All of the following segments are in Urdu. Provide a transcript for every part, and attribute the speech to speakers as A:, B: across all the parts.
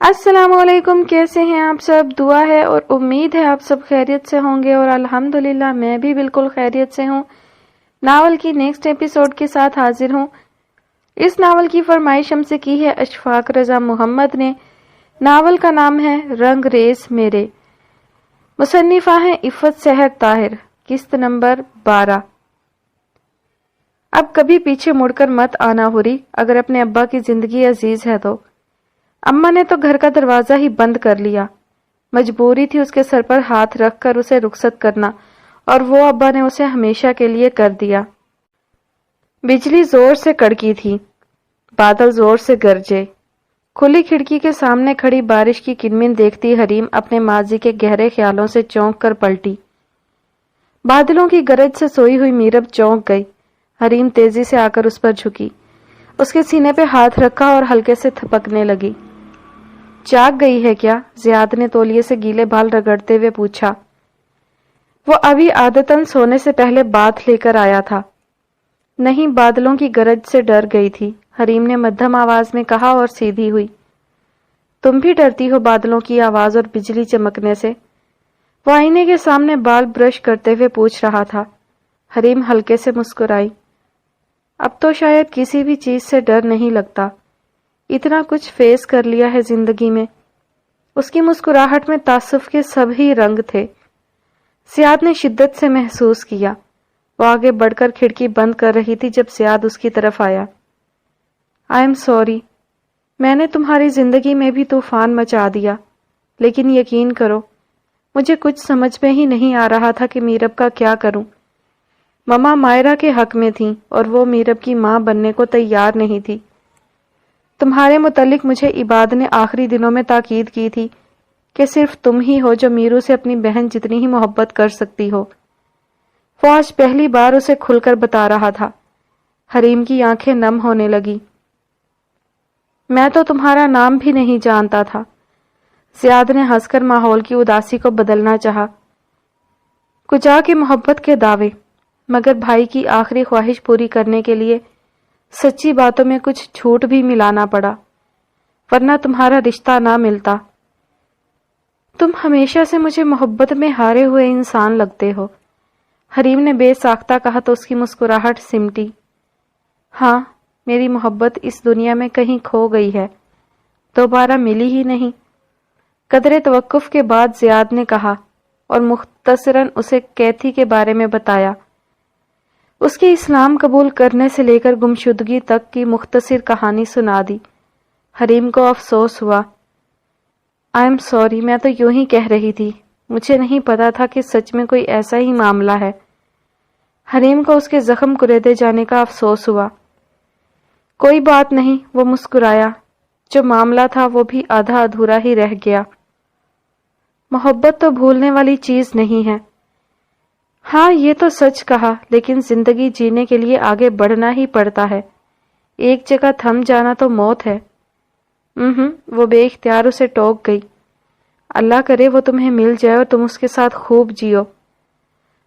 A: السلام علیکم، کیسے ہیں آپ سب؟ دعا ہے اور امید ہے آپ سب خیریت سے ہوں گے، اور الحمدللہ میں بھی بالکل خیریت سے ہوں۔ ناول کی نیکسٹ ایپیسوڈ کے ساتھ حاضر ہوں۔ اس ناول کی فرمائش ہم سے کی ہے اشفاق رضا محمد نے۔ ناول کا نام ہے رنگ ریز میرے۔ مصنفہ ہیں عفت سحر طاہر۔ قسط نمبر 12۔ اب کبھی پیچھے مڑ کر مت آنا ہوری، اگر اپنے ابا کی زندگی عزیز ہے تو۔ اماں نے تو گھر کا دروازہ ہی بند کر لیا۔ مجبوری تھی اس کے سر پر ہاتھ رکھ کر اسے رخصت کرنا، اور وہ ابا نے اسے ہمیشہ کے لیے کر دیا۔ بجلی زور سے کڑکی تھی، بادل زور سے گرجے۔ کھلی کھڑکی کے سامنے کھڑی بارش کی کنمن دیکھتی حریم اپنے ماضی کے گہرے خیالوں سے چونک کر پلٹی۔ بادلوں کی گرج سے سوئی ہوئی میرب چونک گئی۔ حریم تیزی سے آ کر اس پر جھکی، اس کے سینے پہ ہاتھ رکھا اور ہلکے سے تھپکنے لگی۔ جاگ گئی ہے کیا؟ زیاد نے تولیے سے گیلے بال رگڑتے ہوئے پوچھا۔ وہ ابھی عادتاً سونے سے پہلے بات لے کر آیا تھا۔ نہیں، بادلوں کی گرج سے ڈر گئی تھی، حریم نے مدھم آواز میں کہا اور سیدھی ہوئی۔ تم بھی ڈرتی ہو بادلوں کی آواز اور بجلی چمکنے سے؟ وہ آئینے کے سامنے بال برش کرتے ہوئے پوچھ رہا تھا۔ حریم ہلکے سے مسکرائی۔ اب تو شاید کسی بھی چیز سے ڈر نہیں لگتا، اتنا کچھ فیس کر لیا ہے زندگی میں۔ اس کی مسکراہٹ میں تعصب کے سب ہی رنگ تھے۔ زیاد نے شدت سے محسوس کیا۔ وہ آگے بڑھ کر کھڑکی بند کر رہی تھی جب زیاد اس کی طرف آیا۔ آئی ایم سوری، میں نے تمہاری زندگی میں بھی طوفان مچا دیا، لیکن یقین کرو مجھے کچھ سمجھ میں ہی نہیں آ رہا تھا کہ میرب کا کیا کروں۔ مما مائرہ کے حق میں تھیں اور وہ میرب کی ماں بننے کو تیار نہیں تھی۔ تمہارے متعلق مجھے عباد نے آخری دنوں میں تاکید کی تھی کہ صرف تم ہی ہو جو میرو سے اپنی بہن جتنی ہی محبت کر سکتی ہو۔ وہ آج پہلی بار اسے کھل کر بتا رہا تھا۔ حریم کی آنکھیں نم ہونے لگی۔ میں تو تمہارا نام بھی نہیں جانتا تھا۔ زیاد نے ہنس کر ماحول کی اداسی کو بدلنا چاہا۔ کجا کے محبت کے دعوے، مگر بھائی کی آخری خواہش پوری کرنے کے لیے سچی باتوں میں کچھ جھوٹ بھی ملانا پڑا، ورنہ تمہارا رشتہ نہ ملتا۔ تم ہمیشہ سے مجھے محبت میں ہارے ہوئے انسان لگتے ہو، حریم نے بے ساختہ کہا تو اس کی مسکراہٹ سمٹی۔ ہاں، میری محبت اس دنیا میں کہیں کھو گئی ہے، دوبارہ ملی ہی نہیں۔ قدرے توقف کے بعد زیاد نے کہا اور مختصراً اسے کیتھی کے بارے میں بتایا۔ اس کے اسلام قبول کرنے سے لے کر گمشدگی تک کی مختصر کہانی سنا دی۔ حریم کو افسوس ہوا۔ آئی ایم سوری، میں تو یوں ہی کہہ رہی تھی، مجھے نہیں پتا تھا کہ سچ میں کوئی ایسا ہی معاملہ ہے۔ حریم کو اس کے زخم کریدے جانے کا افسوس ہوا۔ کوئی بات نہیں، وہ مسکرایا، جو معاملہ تھا وہ بھی آدھا ادھورا ہی رہ گیا۔ محبت تو بھولنے والی چیز نہیں ہے۔ ہاں، یہ تو سچ کہا، لیکن زندگی جینے کے لیے آگے بڑھنا ہی پڑتا ہے، ایک جگہ تھم جانا تو موت ہے۔ وہ بے اختیار اسے ٹوک گئی۔ اللہ کرے وہ تمہیں مل جائے اور تم اس کے ساتھ خوب جیو۔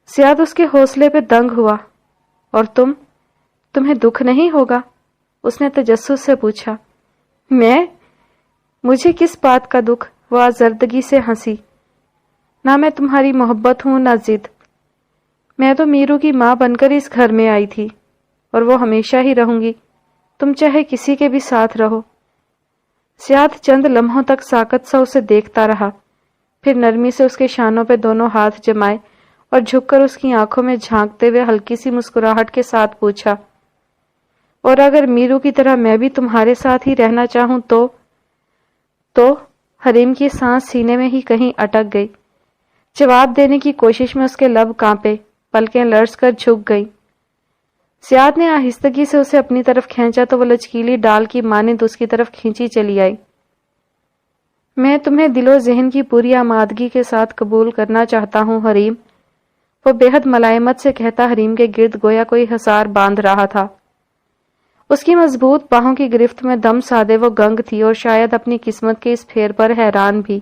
A: زیاد اس کے حوصلے پہ دنگ ہوا۔ اور تمہیں دکھ نہیں ہوگا؟ اس نے تجسس سے پوچھا۔ مجھے کس بات کا دکھ؟ وہ آزردگی سے ہنسی۔ نہ میں تمہاری محبت ہوں نہ ضد، میں تو میرو کی ماں بن کر اس گھر میں آئی تھی، اور وہ ہمیشہ ہی رہوں گی، تم چاہے کسی کے بھی ساتھ رہو۔ زیاد چند لمحوں تک ساکت سا اسے دیکھتا رہا، پھر نرمی سے اس کے شانوں پہ دونوں ہاتھ جمائے اور جھک کر اس کی آنکھوں میں جھانکتے ہوئے ہلکی سی مسکراہٹ کے ساتھ پوچھا، اور اگر میرو کی طرح میں بھی تمہارے ساتھ ہی رہنا چاہوں تو؟ حریم کی سانس سینے میں ہی کہیں اٹک گئی۔ جواب دینے کی کوشش میں اس کے لب کانپے، پلکیں لرز کر جھک گئی۔ زیاد نے آہستگی سے اسے اپنی طرف کھینچا تو وہ لچکیلی ڈال کی مانند اس کی طرف کھینچی چلی آئی۔ میں تمہیں دل و ذہن کی پوری آمادگی کے ساتھ قبول کرنا چاہتا ہوں حریم، وہ بے حد ملائمت سے کہتا حریم کے گرد گویا کوئی حصار باندھ رہا تھا۔ اس کی مضبوط باہوں کی گرفت میں دم سادے وہ گنگ تھی اور شاید اپنی قسمت کے اس پھیر پر حیران بھی۔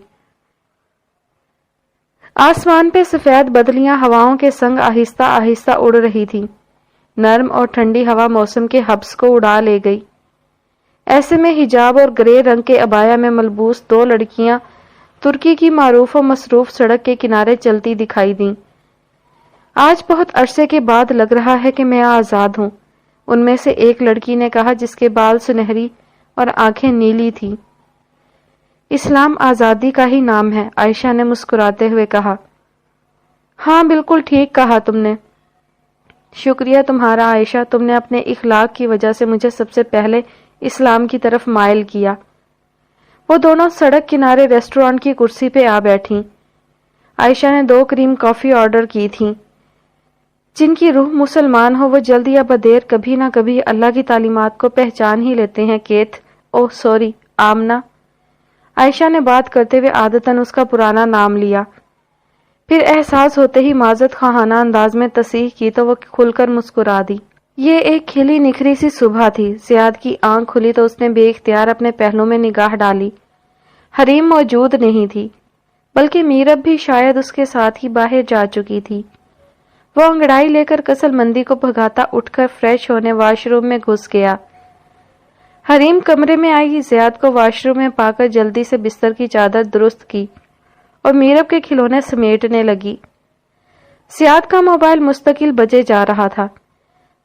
A: آسمان پہ سفید بدلیاں ہواؤں کے سنگ آہستہ آہستہ اڑ رہی تھی۔ نرم اور ٹھنڈی ہوا موسم کے حبس کو اڑا لے گئی۔ ایسے میں حجاب اور گرے رنگ کے عبایا میں ملبوس دو لڑکیاں ترکی کی معروف و مصروف سڑک کے کنارے چلتی دکھائی دیں۔ آج بہت عرصے کے بعد لگ رہا ہے کہ میں آزاد ہوں، ان میں سے ایک لڑکی نے کہا جس کے بال سنہری اور آنکھیں نیلی تھیں۔ اسلام آزادی کا ہی نام ہے، عائشہ نے مسکراتے ہوئے کہا۔ ہاں بالکل ٹھیک کہا تم نے۔ شکریہ تمہارا عائشہ، تم نے اپنے اخلاق کی وجہ سے مجھے سب سے پہلے اسلام کی طرف مائل کیا۔ وہ دونوں سڑک کنارے ریسٹورانٹ کی کرسی پہ آ بیٹھیں۔ عائشہ نے 2 کریم کافی آرڈر کی تھیں۔ جن کی روح مسلمان ہو وہ جلد یا بدیر کبھی نہ کبھی اللہ کی تعلیمات کو پہچان ہی لیتے ہیں۔ کیتھ، اوہ سوری، آمنہ۔ عائشہ نے بات کرتے ہوئے عادتاً اس کا پرانا نام لیا، پھر احساس ہوتے ہی معذرت خواہانہ انداز میں تصحیح کی تو وہ کھل کر مسکرا دی۔ یہ ایک کھلی نکھری سی صبح تھی۔ زیاد کی آنکھ کھلی تو اس نے بے اختیار اپنے پہلو میں نگاہ ڈالی۔ حریم موجود نہیں تھی، بلکہ میرب بھی شاید اس کے ساتھ ہی باہر جا چکی تھی۔ وہ انگڑائی لے کر کسل مندی کو بھگاتا اٹھ کر فریش ہونے واش روم میں گھس گیا۔ حریم کمرے میں آئی، زیاد کو واش روم میں پا کر جلدی سے بستر کی چادر درست کی اور میرب کے کھلونے سمیٹنے لگی۔ زیاد کا موبائل مستقل بجے جا رہا تھا۔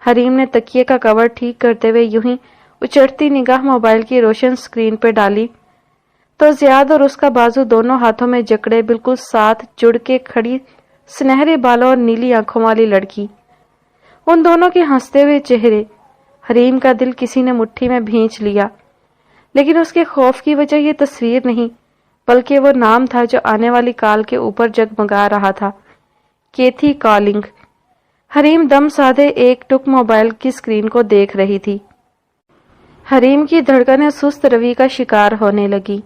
A: حریم نے تکیے کا کور ٹھیک کرتے ہوئے یوں ہی اچڑتی نگاہ موبائل کی روشن سکرین پہ ڈالی تو زیاد اور اس کا بازو دونوں ہاتھوں میں جکڑے بالکل ساتھ جڑ کے کھڑی سنہرے بالوں اور نیلی آنکھوں والی لڑکی، ان دونوں کے ہنستے ہوئے چہرے۔ حریم کا دل کسی نے مٹھی میں بھینچ لیا، لیکن اس کے خوف کی وجہ یہ تصویر نہیں بلکہ وہ نام تھا جو آنے والی کال کے اوپر جگمگا رہا تھا، کیتھی کالنگ۔ حریم دم سادھے ایک ٹک موبائل کی سکرین کو دیکھ رہی تھی۔ حریم کی دھڑکنیں سست روی کا شکار ہونے لگی۔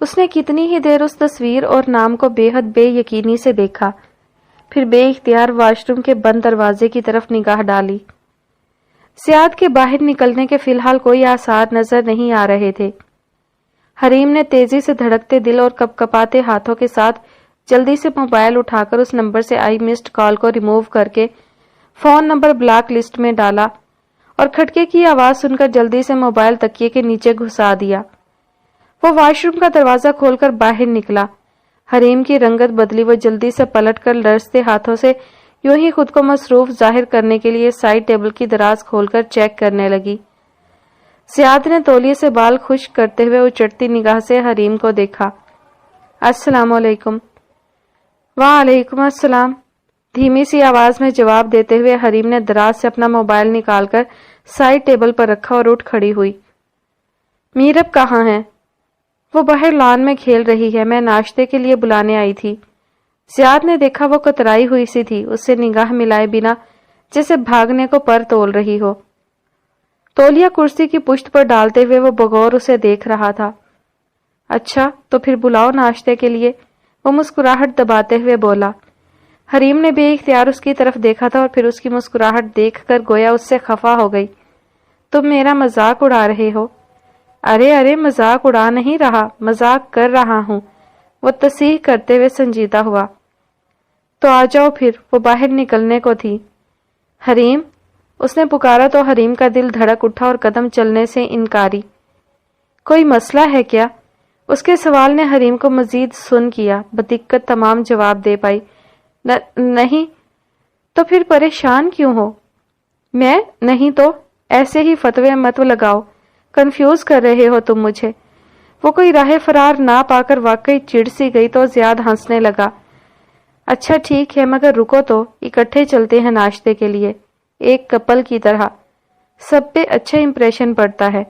A: اس نے کتنی ہی دیر اس تصویر اور نام کو بے حد بے یقینی سے دیکھا، پھر بے اختیار واش روم کے بند دروازے کی طرف نگاہ ڈالی۔ زیاد کے باہر نکلنے کے فی الحال کوئی آثار نظر نہیں آ رہے تھے۔ حریم نے تیزی سے دھڑکتے دل اور کپکپاتے ہاتھوں کے ساتھ جلدی سے موبائل اٹھا کر اس نمبر سے آئی مسڈ کال کو ریموو کر کے فون نمبر بلاک لسٹ میں ڈالا اور کھٹکے کی آواز سن کر جلدی سے موبائل تکیے کے نیچے گھسا دیا۔ وہ واش روم کا دروازہ کھول کر باہر نکلا۔ حریم کی رنگت بدلی، وہ جلدی سے پلٹ کر لرزتے ہاتھوں سے یوں ہی خود کو مصروف ظاہر کرنے کے لیے سائڈ ٹیبل کی دراز کھول کر چیک کرنے لگی۔ زیاد نے تولیے سے بال خشک کرتے ہوئے اچڑتی نگاہ سے حریم کو دیکھا۔ السلام علیکم۔ وعلیکم السلام، دھیمی سی آواز میں جواب دیتے ہوئے حریم نے دراز سے اپنا موبائل نکال کر سائڈ ٹیبل پر رکھا اور اٹھ کھڑی ہوئی۔ میرب کہاں ہے؟ وہ باہر لان میں کھیل رہی ہے، میں ناشتے کے لیے بلانے آئی تھی۔ زیاد نے دیکھا وہ کترائی ہوئی سی تھی، اس سے نگاہ ملائے بنا جیسے بھاگنے کو پر تول رہی ہو۔ تولیہ کرسی کی پشت پر ڈالتے ہوئے وہ بغور اسے دیکھ رہا تھا۔ اچھا تو پھر بلاؤ ناشتے کے لیے، وہ مسکراہٹ دباتے ہوئے بولا۔ حریم نے بے اختیار اس کی طرف دیکھا تھا اور پھر اس کی مسکراہٹ دیکھ کر گویا اس سے خفا ہو گئی۔ تم میرا مذاق اڑا رہے ہو؟ ارے مذاق اڑا نہیں رہا، مذاق کر رہا ہوں، وہ تصحیح کرتے ہوئے سنجیدہ ہوا۔ تو آ جاؤ پھر، وہ باہر نکلنے کو تھی۔ حریم، اس نے پکارا تو حریم کا دل دھڑک اٹھا اور قدم چلنے سے انکاری۔ کوئی مسئلہ ہے کیا؟ اس کے سوال نے حریم کو مزید سن کیا، بدقت تمام جواب دے پائی۔ نہیں۔ تو پھر پریشان کیوں ہو؟ میں نہیں تو ایسے ہی فتوے مت لگاؤ، کنفیوز کر رہے ہو تم مجھے۔ وہ کوئی راہ فرار نہ پا کر واقعی چڑ سی گئی تو زیاد ہنسنے لگا۔ اچھا ٹھیک ہے، مگر رکو تو، اکٹھے چلتے ہیں ناشتے کے لیے، ایک کپل کی طرح، سب پہ اچھا امپریشن پڑتا ہے۔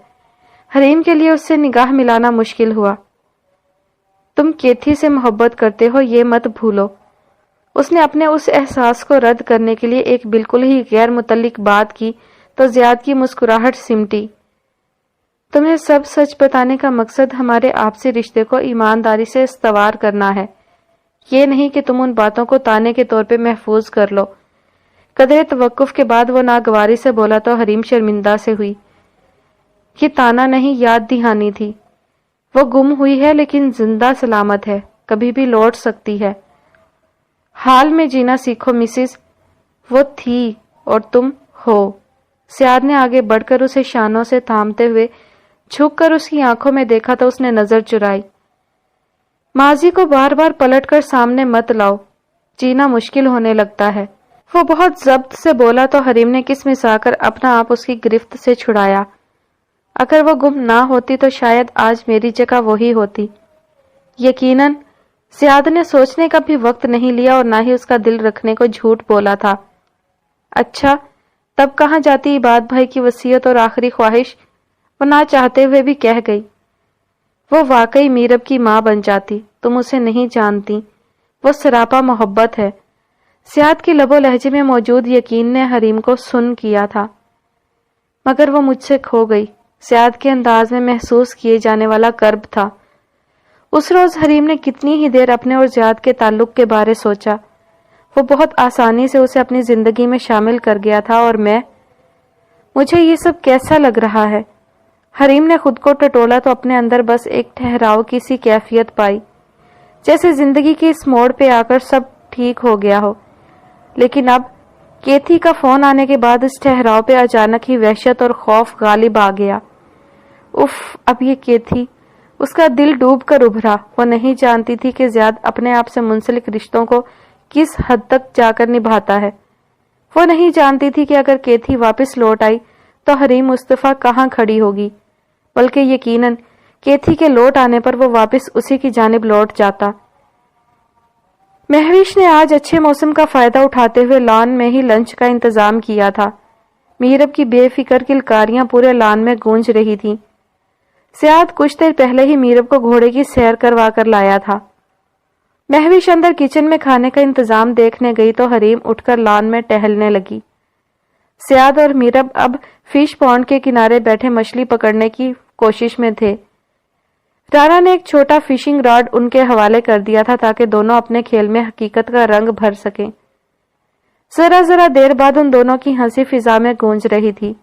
A: حریم کے لیے اس سے نگاہ ملانا مشکل ہوا۔ تم کیتھی سے محبت کرتے ہو یہ مت بھولو۔ اس نے اپنے اس احساس کو رد کرنے کے لیے ایک بالکل ہی غیر متعلق بات کی تو زیاد کی مسکراہٹ سمٹی۔ تمہیں سب سچ بتانے کا مقصد ہمارے آپسی رشتے کو ایمانداری سے استوار کرنا ہے، یہ نہیں کہ تم ان باتوں کو تانے کے طور پہ محفوظ کر لو۔ قدرے توقف کے بعد وہ ناگواری سے بولا تو حریم شرمندہ سے ہوئی۔ یہ تانا نہیں، یاد دہانی تھی۔ وہ گم ہوئی ہے لیکن زندہ سلامت ہے، کبھی بھی لوٹ سکتی ہے۔ حال میں جینا سیکھو مسز، وہ تھی اور تم ہو۔ زیاد نے آگے بڑھ کر اسے شانوں سے تھامتے ہوئے جھک کر اس کی آنکھوں میں دیکھا تو اس نے نظر چرائی۔ ماضی کو بار بار پلٹ کر سامنے مت لاؤ، جینا مشکل ہونے لگتا ہے۔ وہ بہت ضبط سے بولا تو حریم نے کسمسا کر اپنا آپ اس کی گرفت سے چھڑایا۔ اگر وہ گم نہ ہوتی تو شاید آج میری جگہ وہی ہوتی۔ یقیناً زیاد نے سوچنے کا بھی وقت نہیں لیا اور نہ ہی اس کا دل رکھنے کو جھوٹ بولا تھا۔ اچھا، تب کہاں جاتی عباد بھائی کی وصیت اور آخری خواہش؟ وہ نہ چاہتے ہوئے بھی کہہ گئی۔ وہ واقعی میرب کی ماں بن جاتی، تم اسے نہیں جانتی، وہ سراپا محبت ہے۔ زیاد کی لب و لہجے میں موجود یقین نے حریم کو سن کیا تھا۔ مگر وہ مجھ سے کھو گئی، زیاد کے انداز میں محسوس کیے جانے والا کرب تھا۔ اس روز حریم نے کتنی ہی دیر اپنے اور زیاد کے تعلق کے بارے سوچا۔ وہ بہت آسانی سے اسے اپنی زندگی میں شامل کر گیا تھا اور مجھے یہ سب کیسا لگ رہا ہے؟ حریم نے خود کو ٹٹولا تو اپنے اندر بس ایک ٹھہراؤ کی سی کیفیت پائی، جیسے زندگی کی اس موڑ پہ آ کر سب ٹھیک ہو گیا ہو۔ لیکن اب کیتھی کا فون آنے کے بعد اس ٹھہراؤ پہ اچانک ہی وحشت اور خوف غالب آ گیا۔ اف، اب یہ کیتھی، اس کا دل ڈوب کر ابھرا۔ وہ نہیں جانتی تھی کہ زیاد اپنے آپ سے منسلک رشتوں کو کس حد تک جا کر نبھاتا ہے۔ وہ نہیں جانتی تھی کہ اگر کیتھی واپس لوٹ آئی تو حریم مصطفیٰ کہاں کھڑی ہوگی، بلکہ یقیناً کیتھی کے لوٹ آنے پر وہ واپس اسی کی جانب لوٹ جاتا۔ مہوش نے آج اچھے موسم کا فائدہ اٹھاتے ہوئے لان میں ہی لنچ کا انتظام کیا تھا۔ میرب کی بے فکر کلکاریاں پورے لان میں گونج رہی تھیں۔ زیاد کچھ دیر پہلے ہی میرب کو گھوڑے کی سیر کروا کر لایا تھا۔ مہوش اندر کچن میں کھانے کا انتظام دیکھنے گئی تو حریم اٹھ کر لان میں ٹہلنے لگی۔ زیاد اور میرب اب فش پونڈ کے کنارے بیٹھے مچھلی پکڑنے کی کوشش میں تھے۔ رانا نے ایک چھوٹا فشنگ راڈ ان کے حوالے کر دیا تھا تاکہ دونوں اپنے کھیل میں حقیقت کا رنگ بھر سکیں۔ ذرا دیر بعد ان دونوں کی ہنسی فضا میں گونج رہی تھی۔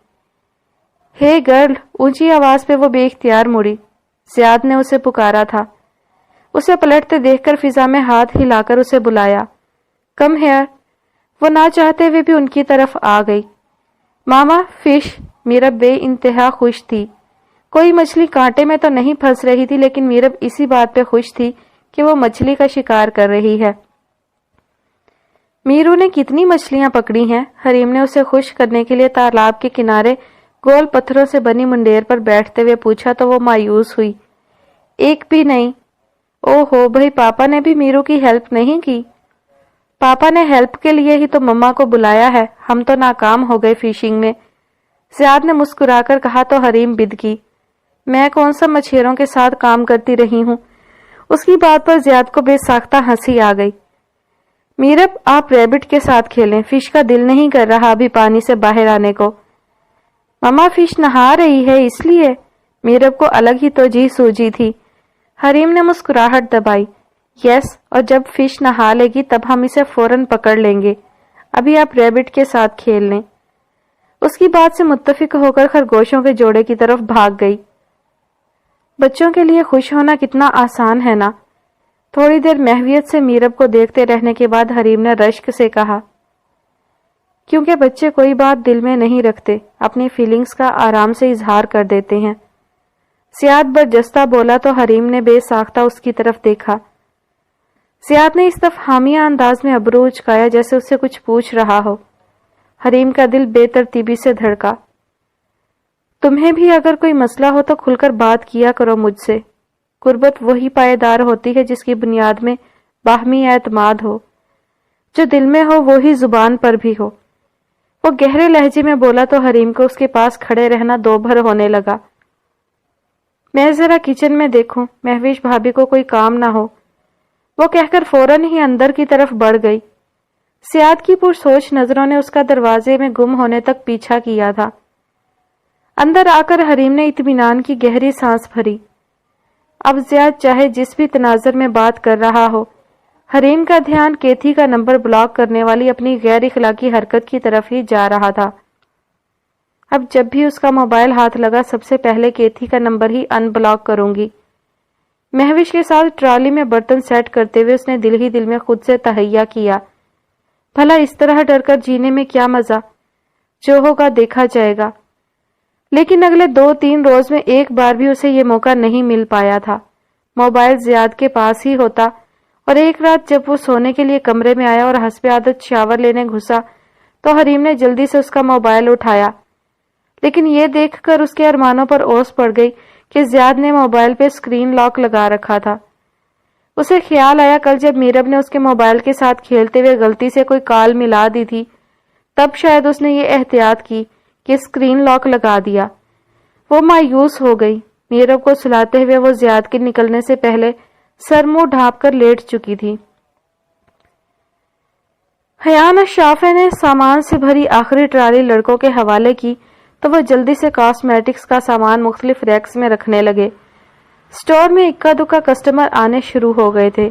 A: ہے گرل، اونچی آواز پہ وہ بے اختیار مڑی۔ زیاد نے اسے پکارا تھا۔ اسے پلٹتے دیکھ کر فضا میں ہاتھ ہلا کر اسے بلایا۔ Come here. وہ نہ چاہتے ہوئے بھی ان کی طرف آ گئی۔ ماما، فش۔ میرب بے انتہا خوش تھی۔ کوئی مچھلی کانٹے میں تو نہیں پھنس رہی تھی، لیکن میرب اسی بات پہ خوش تھی کہ وہ مچھلی کا شکار کر رہی ہے۔ میرو نے کتنی مچھلیاں پکڑی ہیں؟ حریم نے اسے خوش کرنے کے لیے تالاب کے کنارے گول پتھروں سے بنی منڈیر پر بیٹھتے ہوئے پوچھا تو وہ مایوس ہوئی۔ ایک بھی نہیں۔ او ہو بھائی، پاپا نے بھی میرو کی ہیلپ نہیں کی؟ پاپا نے ہیلپ کے لیے ہی تو مما کو بلایا ہے، ہم تو ناکام ہو گئے فشنگ میں۔ زیاد نے مسکرا کر کہا تو حریم بد گئی۔ میں کون سا مچھیروں کے ساتھ کام کرتی رہی ہوں؟ اس کی بات پر زیاد کو بے ساختہ ہنسی آ گئی۔ میرب، آپ ریبٹ کے ساتھ کھیلیں، فش کا دل نہیں کر رہا ابھی پانی سے باہر آنے کو۔ مما، فش نہا رہی ہے اس لیے؟ میرب کو الگ ہی توجہ سوجی تھی۔ حریم نے مسکراہٹ دبائی۔ یس، اور جب فش نہا لے گی تب ہم اسے فوراً پکڑ لیں گے، ابھی آپ ریبٹ کے ساتھ کھیل لیں۔ اس کی بات سے متفق ہو کر خرگوشوں کے جوڑے کی طرف بھاگ گئی۔ بچوں کے لیے خوش ہونا کتنا آسان ہے نا۔ تھوڑی دیر محویت سے میرب کو دیکھتے رہنے کے بعد حریم نے رشک سے کہا، کیونکہ بچے کوئی بات دل میں نہیں رکھتے، اپنی فیلنگز کا آرام سے اظہار کر دیتے ہیں۔ زیاد برجستہ بولا تو حریم نے بے ساختہ اس کی طرف دیکھا۔ زیاد نے اس تفہامیہ انداز میں ابرو اچکایا جیسے اس سے کچھ پوچھ رہا ہو۔ حریم کا دل بے ترتیبی سے دھڑکا۔ تمہیں بھی اگر کوئی مسئلہ ہو تو کھل کر بات کیا کرو مجھ سے۔ قربت وہی پائیدار ہوتی ہے جس کی بنیاد میں باہمی اعتماد ہو، جو دل میں ہو وہی زبان پر بھی ہو۔ وہ گہرے لہجے میں بولا تو حریم کو اس کے پاس کھڑے رہنا دو بھر ہونے لگا۔ میں ذرا کچن میں دیکھوں، مہوش بھابھی کو کوئی کام نہ ہو، وہ کہہ کر فوراً ہی اندر کی طرف بڑھ گئی۔ زیاد کی پرسوچ نظروں نے اس کا دروازے میں گم ہونے تک پیچھا کیا تھا۔ اندر آ کر حریم نے اطمینان کی گہری سانس بھری۔ اب زیاد چاہے جس بھی تناظر میں بات کر رہا ہو، حریم کا دھیان کیتھی کا نمبر بلاک کرنے والی اپنی غیر اخلاقی حرکت کی طرف ہی جا رہا تھا۔ اب جب بھی اس کا موبائل ہاتھ لگا سب سے پہلے کیتھی کا نمبر ہی ان بلاک کروں گی۔ مہوش کے ساتھ ٹرالی میں برتن سیٹ کرتے ہوئے اس نے دل ہی دل میں خود سے تہیہ کیا، بھلا اس طرح ڈر کر جینے میں کیا مزہ، جو ہوگا دیکھا جائے گا۔ لیکن اگلے 2-3 روز میں ایک بار بھی اسے یہ موقع نہیں مل پایا تھا۔ موبائل زیاد کے پاس ہی ہوتا، اور ایک رات جب وہ سونے کے لیے کمرے میں آیا اور حسب عادت شاور لینے گھسا تو حریم نے جلدی سے اس کا موبائل اٹھایا، لیکن یہ دیکھ کر اس کے ارمانوں پر اوس پڑ گئی کہ زیاد نے موبائل پہ اسکرین لاک لگا رکھا تھا۔ اسے خیال آیا کل جب میرب نے اس کے موبائل کے ساتھ کھیلتے ہوئے غلطی سے کوئی کال ملا دی تھی، تب شاید اس نے یہ احتیاط کی کہ اسکرین لاک لگا دیا۔ وہ مایوس ہو گئی۔ میرب کو سلاتے ہوئے وہ زیاد کے نکلنے سے پہلے سر منہ ڈھانپ کر لیٹ چکی تھی۔ حیان شافع نے سامان سے بھری آخری ٹرالی لڑکوں کے حوالے کی تو وہ جلدی سے کاسمیٹکس کا سامان مختلف ریکس میں رکھنے لگے۔ سٹور میں اکا دکا کسٹمر آنے شروع ہو گئے تھے۔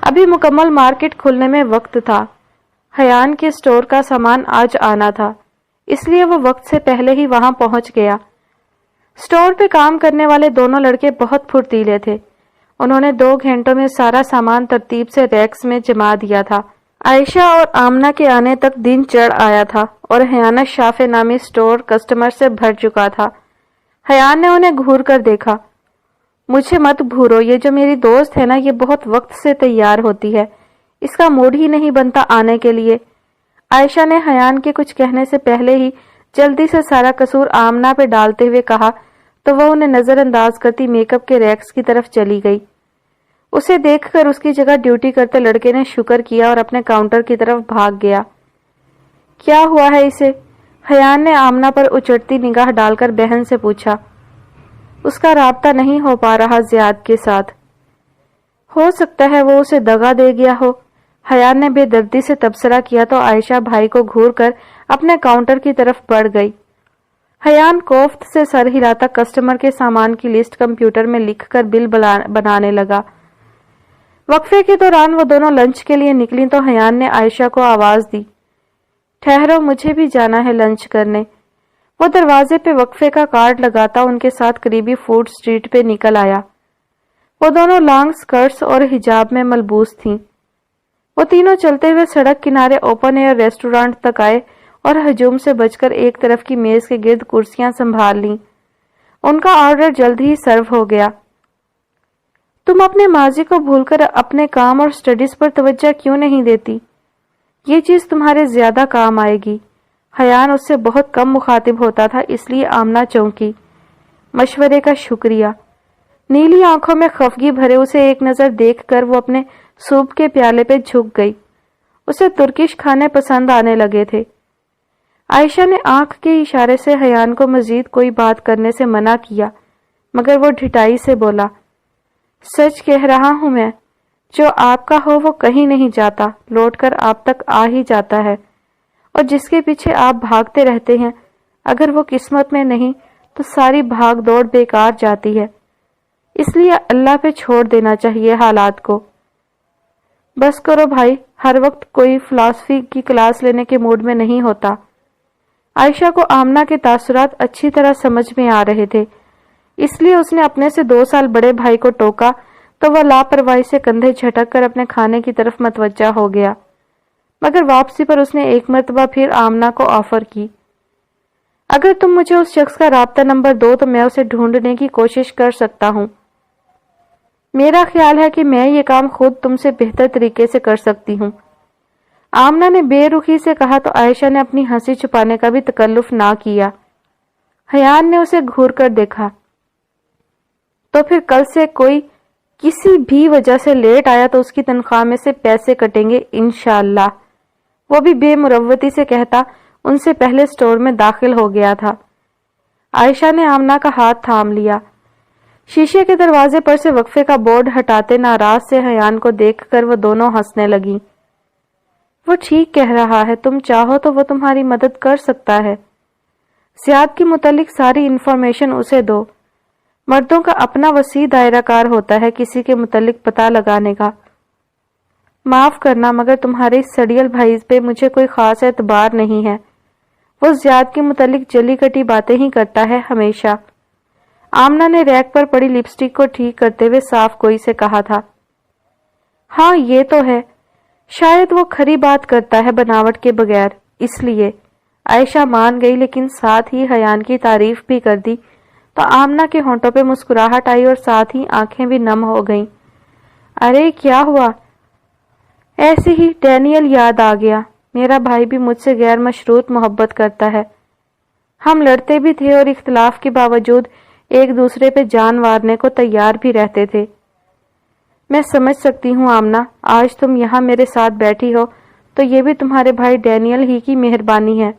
A: ابھی مکمل مارکیٹ کھلنے میں وقت تھا۔ حیان کے سٹور کا سامان آج آنا تھا، اس لیے وہ وقت سے پہلے ہی وہاں پہنچ گیا۔ سٹور پہ کام کرنے والے دونوں لڑکے بہت پھرتیلے تھے۔ انہوں نے 2 گھنٹوں میں سارا سامان ترتیب سے ریکس میں جما دیا تھا۔ عائشہ اور آمنہ کے آنے تک دن چڑھ آیا تھا اور حیان شافع نامی سٹور کسٹمر سے بھر چکا تھا۔ حیان نے انہیں گھور کر دیکھا۔ مجھے مت گھورو، یہ جو میری دوست ہے نا، یہ بہت وقت سے تیار ہوتی ہے، اس کا موڈ ہی نہیں بنتا آنے کے لیے۔ عائشہ نے حیان کے کچھ کہنے سے پہلے ہی جلدی سے سارا قصور آمنہ پہ ڈالتے ہوئے کہا تو وہ انہیں نظر انداز کرتی میک اپ کے ریکس کی طرف چلی گئی۔ اسے دیکھ کر اس کی جگہ ڈیوٹی کرتے لڑکے نے شکر کیا اور اپنے کاؤنٹر کی طرف بھاگ گیا۔ کیا ہوا ہے اسے؟ حیان نے آمنہ پر اچٹتی نگاہ ڈال کر بہن سے پوچھا۔ اس کا رابطہ نہیں ہو پا رہا زیاد کے ساتھ۔ ہو سکتا ہے وہ اسے دغا دے گیا ہو، حیان نے بے دردی سے تبصرہ کیا تو عائشہ بھائی کو گھور کر اپنے کاؤنٹر کی طرف بڑھ گئی۔ حیان کوفت سے سر ہلاتا کسٹمر کے سامان کی لسٹ کمپیوٹر میں لکھ کر بل بنانے لگا۔ وقفے کے دوران وہ دونوں لنچ کے لیے نکلیں تو حیان نے عائشہ کو آواز دی، ٹھہرو مجھے بھی جانا ہے لنچ کرنے۔ وہ دروازے پہ وقفے کا کارڈ لگاتا ان کے ساتھ قریبی فوڈ سٹریٹ پہ نکل آیا۔ وہ دونوں لانگ سکرٹس اور حجاب میں ملبوس تھیں۔ وہ تینوں چلتے ہوئے سڑک کنارے اوپن ایئر ریسٹورانٹ تک آئے اور ہجوم سے بچ کر ایک طرف کی میز کے گرد کرسیاں سنبھال لیں۔ ان کا آرڈر جلد ہی سرو ہو گیا۔ تم اپنے ماضی کو بھول کر اپنے کام اور سٹڈیز پر توجہ کیوں نہیں دیتی؟ یہ چیز تمہارے زیادہ کام آئے گی۔ حیان اس سے بہت کم مخاطب ہوتا تھا، اس لیے آمنہ چونکی۔ مشورے کا شکریہ۔ نیلی آنکھوں میں خفگی بھرے اسے ایک نظر دیکھ کر وہ اپنے سوپ کے پیالے پہ جھک گئی۔ اسے ترکش کھانے پسند آنے لگے تھے۔ عائشہ نے آنکھ کے اشارے سے حیان کو مزید کوئی بات کرنے سے منع کیا، مگر وہ ڈھٹائی سے بولا، سچ کہہ رہا ہوں میں، جو آپ کا ہو وہ کہیں نہیں جاتا، لوٹ کر آپ تک آ ہی جاتا ہے، اور جس کے پیچھے آپ بھاگتے رہتے ہیں، اگر وہ قسمت میں نہیں تو ساری بھاگ دوڑ بیکار جاتی ہے۔ اس لیے اللہ پہ چھوڑ دینا چاہیے حالات کو۔ بس کرو بھائی، ہر وقت کوئی فلسفی کی کلاس لینے کے موڈ میں نہیں ہوتا۔ عائشہ کو آمنہ کے تاثرات اچھی طرح سمجھ میں آ رہے تھے، اس لیے اس نے اپنے سے 2 سال بڑے بھائی کو ٹوکا تو وہ لاپرواہی سے کندھے جھٹک کر اپنے کھانے کی طرف متوجہ ہو گیا، مگر واپسی پر اس نے ایک مرتبہ پھر آمنہ کو آفر کی، اگر تم مجھے اس شخص کا رابطہ نمبر دو تو میں اسے ڈھونڈنے کی کوشش کر سکتا ہوں۔ میرا خیال ہے کہ میں یہ کام خود تم سے بہتر طریقے سے کر سکتی ہوں۔ آمنہ نے بے رخی سے کہا تو عائشہ نے اپنی ہنسی چھپانے کا بھی تکلف نہ کیا۔ حیان نے اسے گھور کر دیکھا۔ تو پھر کل سے کوئی کسی بھی وجہ سے لیٹ آیا تو اس کی تنخواہ میں سے پیسے کٹیں گے انشاءاللہ، وہ بھی بے مروتی سے کہتا ان سے پہلے سٹور میں داخل ہو گیا تھا۔ عائشہ نے آمنہ کا ہاتھ تھام لیا۔ شیشے کے دروازے پر سے وقفے کا بورڈ ہٹاتے ناراض سے حیان کو دیکھ کر وہ دونوں ہنسنے لگیں۔ وہ ٹھیک کہہ رہا ہے، تم چاہو تو وہ تمہاری مدد کر سکتا ہے۔ زیاد کے متعلق ساری انفارمیشن اسے دو۔ مردوں کا اپنا وسیع دائرہ کار ہوتا ہے کسی کے متعلق پتہ لگانے کا۔ معاف کرنا مگر تمہارے سڑیل بھائی پہ مجھے کوئی خاص اعتبار نہیں ہے، وہ زیاد کے متعلق جلی کٹی باتیں ہی کرتا ہے ہمیشہ۔ آمنہ نے ریک پر پڑی لپسٹک کو ٹھیک کرتے ہوئے صاف گوئی سے کہا تھا۔ ہاں یہ تو ہے، شاید وہ کھری بات کرتا ہے بناوٹ کے بغیر، اس لیے عائشہ مان گئی لیکن ساتھ ہی حیان کی تعریف بھی کر دی تو آمنہ کے ہونٹوں پہ مسکراہٹ آئی اور ساتھ ہی آنکھیں بھی نم ہو گئیں۔ ارے کیا ہوا؟ ایسے ہی ڈینیل یاد آ گیا، میرا بھائی بھی مجھ سے غیر مشروط محبت کرتا ہے، ہم لڑتے بھی تھے اور اختلاف کے باوجود ایک دوسرے پہ جان وارنے کو تیار بھی رہتے تھے۔ میں سمجھ سکتی ہوں آمنہ، آج تم یہاں میرے ساتھ بیٹھی ہو تو یہ بھی تمہارے بھائی ڈینیل ہی کی مہربانی ہے،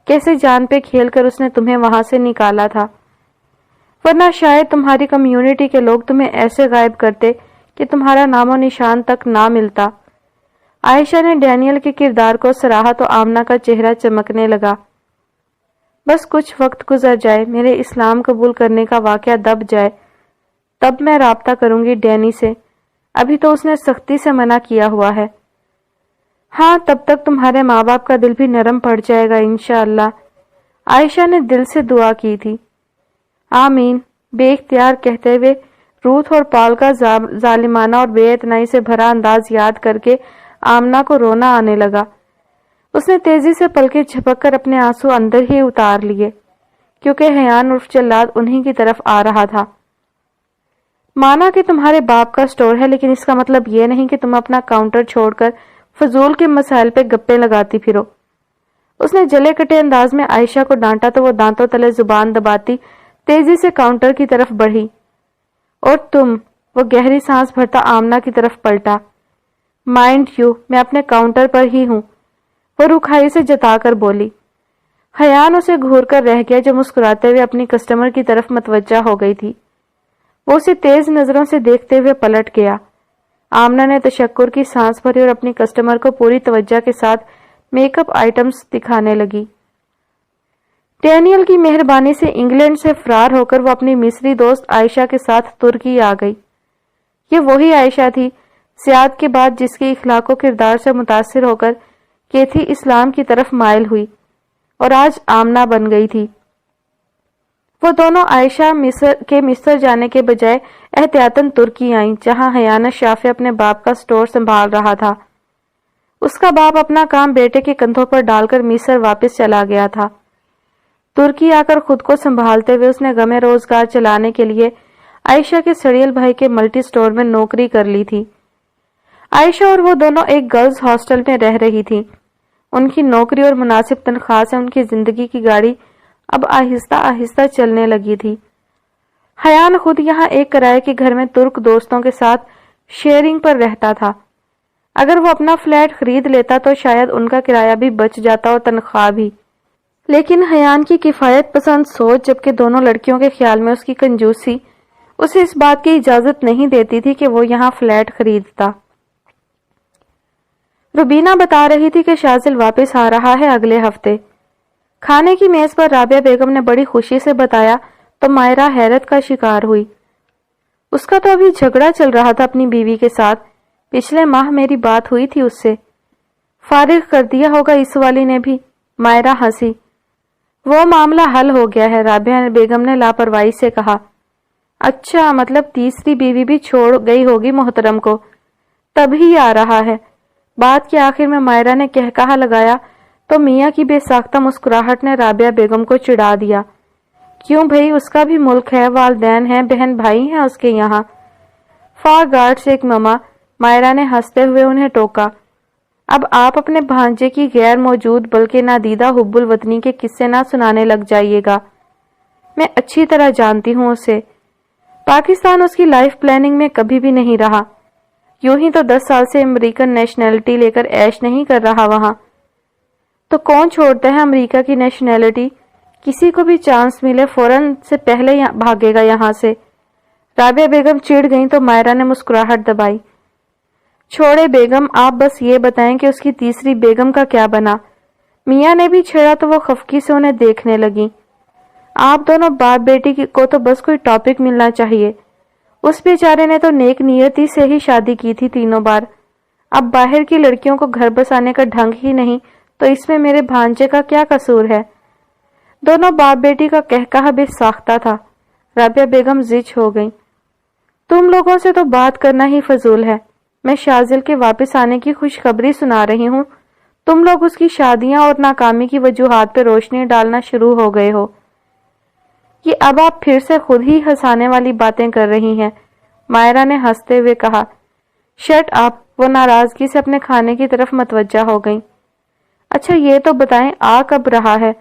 A: کیسے جان پہ کھیل کر اس نے تمہیں وہاں سے نکالا تھا، ورنہ شاید تمہاری کمیونٹی کے لوگ تمہیں ایسے غائب کرتے کہ تمہارا نام و نشان تک نہ ملتا۔ عائشہ نے ڈینیل کے کردار کو سراہا تو آمنہ کا چہرہ چمکنے لگا۔ بس کچھ وقت گزر جائے، میرے اسلام قبول کرنے کا واقعہ دب جائے، تب میں رابطہ کروں گی ڈینی سے، ابھی تو اس نے سختی سے منع کیا ہوا ہے۔ ہاں، تب تک تمہارے ماں باپ کا دل بھی نرم پڑ جائے گا انشاءاللہ۔ عائشہ نے دل سے دعا کی تھی۔ آمین، بے اختیار کہتے ہوئے روتھ اور پال کا ظالمانہ اور بے اعتنائی سے بھرا انداز یاد کر کے آمنہ کو رونا آنے لگا۔ اس نے تیزی سے پلکیں جھپک کر اپنے آنسو اندر ہی اتار لیے، کیونکہ حیان عرف جلاد انہی کی طرف آ رہا تھا۔ مانا کہ تمہارے باپ کا سٹور ہے، لیکن اس کا مطلب یہ نہیں کہ تم اپنا کاؤنٹر چھوڑ کر فضول کے مسائل پہ گپے لگاتی پھرو۔ اس نے جلے کٹے انداز میں عائشہ کو ڈانٹا تو وہ دانتوں تلے زبان دباتی تیزی سے کاؤنٹر کی طرف بڑھی۔ اور تم، وہ گہری سانس بھرتا آمنہ کی طرف پلٹا۔ مائنڈ یو، میں اپنے کاؤنٹر پر ہی ہوں، وہ رکھائی سے جتا کر بولی۔ حیان اسے گھور کر رہ گیا جو مسکراتے ہوئے اپنی کسٹمر کی طرف متوجہ ہو گئی تھی۔ وہ اسے تیز نظروں سے دیکھتے ہوئے پلٹ گیا۔ آمنہ نے تشکر کی سانس بھری اور اپنی کسٹمر کو پوری توجہ کے ساتھ میک اپ آئٹمز دکھانے لگی۔ ڈینیل کی مہربانی سے انگلینڈ سے فرار ہو کر وہ اپنی مصری دوست عائشہ کے ساتھ ترکی آ گئی۔ یہ وہی عائشہ تھی سیاد کے بعد جس کے اخلاق و کردار سے متاثر ہو کر کیتھی اسلام کی طرف مائل ہوئی اور آج آمنہ بن گئی تھی۔ وہ دونوں عائشہ مصر جانے کے بجائے احتیاطاً ترکی آئیں، جہاں حیان شافع اپنے باپ کا سٹور سنبھال رہا تھا۔ اس کا باپ اپنا کام بیٹے کے کندھوں پر ڈال کر مصر واپس چلا گیا تھا۔ ترکی آ کر خود کو سنبھالتے ہوئے اس نے غم روزگار چلانے کے لیے عائشہ کے سڑیل بھائی کے ملٹی سٹور میں نوکری کر لی تھی۔ عائشہ اور وہ دونوں ایک گرلز ہاسٹل میں رہ رہی تھی۔ ان کی نوکری اور مناسب تنخواہ سے ان کی زندگی کی گاڑی اب آہستہ آہستہ چلنے لگی تھی۔ حیان خود یہاں ایک کرائے کے گھر میں ترک دوستوں کے ساتھ شیئرنگ پر رہتا تھا۔ اگر وہ اپنا فلیٹ خرید لیتا تو شاید ان کا کرایہ بھی بچ جاتا اور تنخواہ بھی، لیکن حیان کی کفایت پسند سوچ جبکہ دونوں لڑکیوں کے خیال میں اس کی کنجوسی اسے اس بات کی اجازت نہیں دیتی تھی کہ وہ یہاں فلیٹ خریدتا۔ روبینہ بتا رہی تھی کہ شازل واپس آ رہا ہے اگلے ہفتے۔ کھانے کی میز پر رابعہ بیگم نے بڑی خوشی سے بتایا تو مائرہ حیرت کا شکار ہوئی۔ اس کا تو ابھی جھگڑا چل رہا تھا اپنی بیوی کے ساتھ، پچھلے ماہ میری بات ہوئی تھی اس سے، فارغ کر دیا ہوگا اس والی نے بھی۔ مائرہ ہنسی۔ وہ معاملہ حل ہو گیا ہے، رابعہ بیگم نے لاپرواہی سے کہا۔ اچھا، مطلب تیسری بیوی بھی چھوڑ گئی ہوگی محترم کو، تبھی آ رہا ہے۔ بات کے آخر میں مائرہ نے کہا لگایا تو میاں کی بے ساختہ مسکراہٹ نے رابعہ بیگم کو چڑھا دیا۔ کیوں بھئی، اس کا بھی ملک ہے، والدین ہیں، بہن بھائی ہیں اس کے یہاں۔ فار گاڈ سیک مما، مائرہ نے ہنستے ہوئے انہیں ٹوکا۔ اب آپ اپنے بھانجے کی غیر موجود بلکہ نادیدہ حب الوطنی کے قصے نہ سنانے لگ جائیے گا۔ میں اچھی طرح جانتی ہوں اسے، پاکستان اس کی لائف پلاننگ میں کبھی بھی نہیں رہا، یوں ہی تو 10 سال سے امریکن نیشنلٹی لے کر عیش نہیں کر رہا وہاں۔ تو کون چھوڑتا ہے امریکہ کی نیشنلٹی؟ کسی کو بھی چانس ملے فوراً سے پہلے بھاگے گا یہاں سے۔ رابعہ بیگم چڑ گئیں تو مائرہ نے مسکراہٹ دبائی۔ چھوڑے بیگم، آپ بس یہ بتائیں کہ اس کی تیسری بیگم کا کیا بنا؟ میاں نے بھی چھیڑا تو وہ خفگی سے انہیں دیکھنے لگی۔ آپ دونوں باپ بیٹی کو تو بس کوئی ٹاپک ملنا چاہیے، اس بیچارے نے تو نیک نیتی سے ہی شادی کی تھی تینوں بار، اب باہر کی لڑکیوں کو گھر بسانے کا ڈھنگ ہی نہیں تو اس میں میرے بھانجے کا کیا قصور ہے؟ دونوں باپ بیٹی کا کہکہا بے ساختہ تھا۔ رابعہ بیگم زج ہو گئیں۔ تم لوگوں سے تو بات کرنا ہی فضول ہے، میں شازل کے واپس آنے کی خوشخبری سنا رہی ہوں، تم لوگ اس کی شادیاں اور ناکامی کی وجوہات پہ روشنی ڈالنا شروع ہو گئے ہو۔ یہ اب آپ پھر سے خود ہی ہنسانے والی باتیں کر رہی ہیں، مائرہ نے ہنستے ہوئے کہا۔ شٹ اپ، وہ ناراضگی سے اپنے کھانے کی طرف متوجہ ہو گئیں۔ اچھا یہ تو بتائیں آ کب رہا ہے؟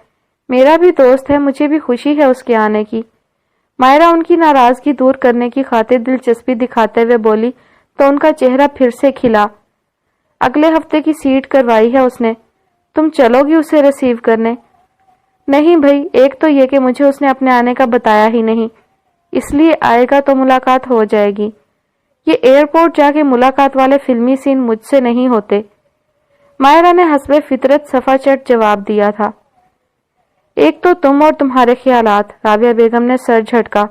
A: میرا بھی دوست ہے، مجھے بھی خوشی ہے اس کے آنے کی۔ مائرہ ان کی ناراضگی دور کرنے کی خاطر دلچسپی دکھاتے ہوئے بولی تو ان کا چہرہ پھر سے کھلا۔ اگلے ہفتے کی سیٹ کروائی ہے اس نے، تم چلو گی اسے ریسیو کرنے؟ نہیں بھائی، ایک تو یہ کہ مجھے اس نے اپنے آنے کا بتایا ہی نہیں، اس لیے آئے گا تو ملاقات ہو جائے گی۔ یہ ایئرپورٹ جا کے ملاقات والے فلمی سین مجھ سے نہیں ہوتے۔ مائرہ نے حسب فطرت صفا چٹ جواب دیا تھا۔ ایک تو تم اور تمہارے خیالات، رابعہ بیگم نے سر جھٹکا۔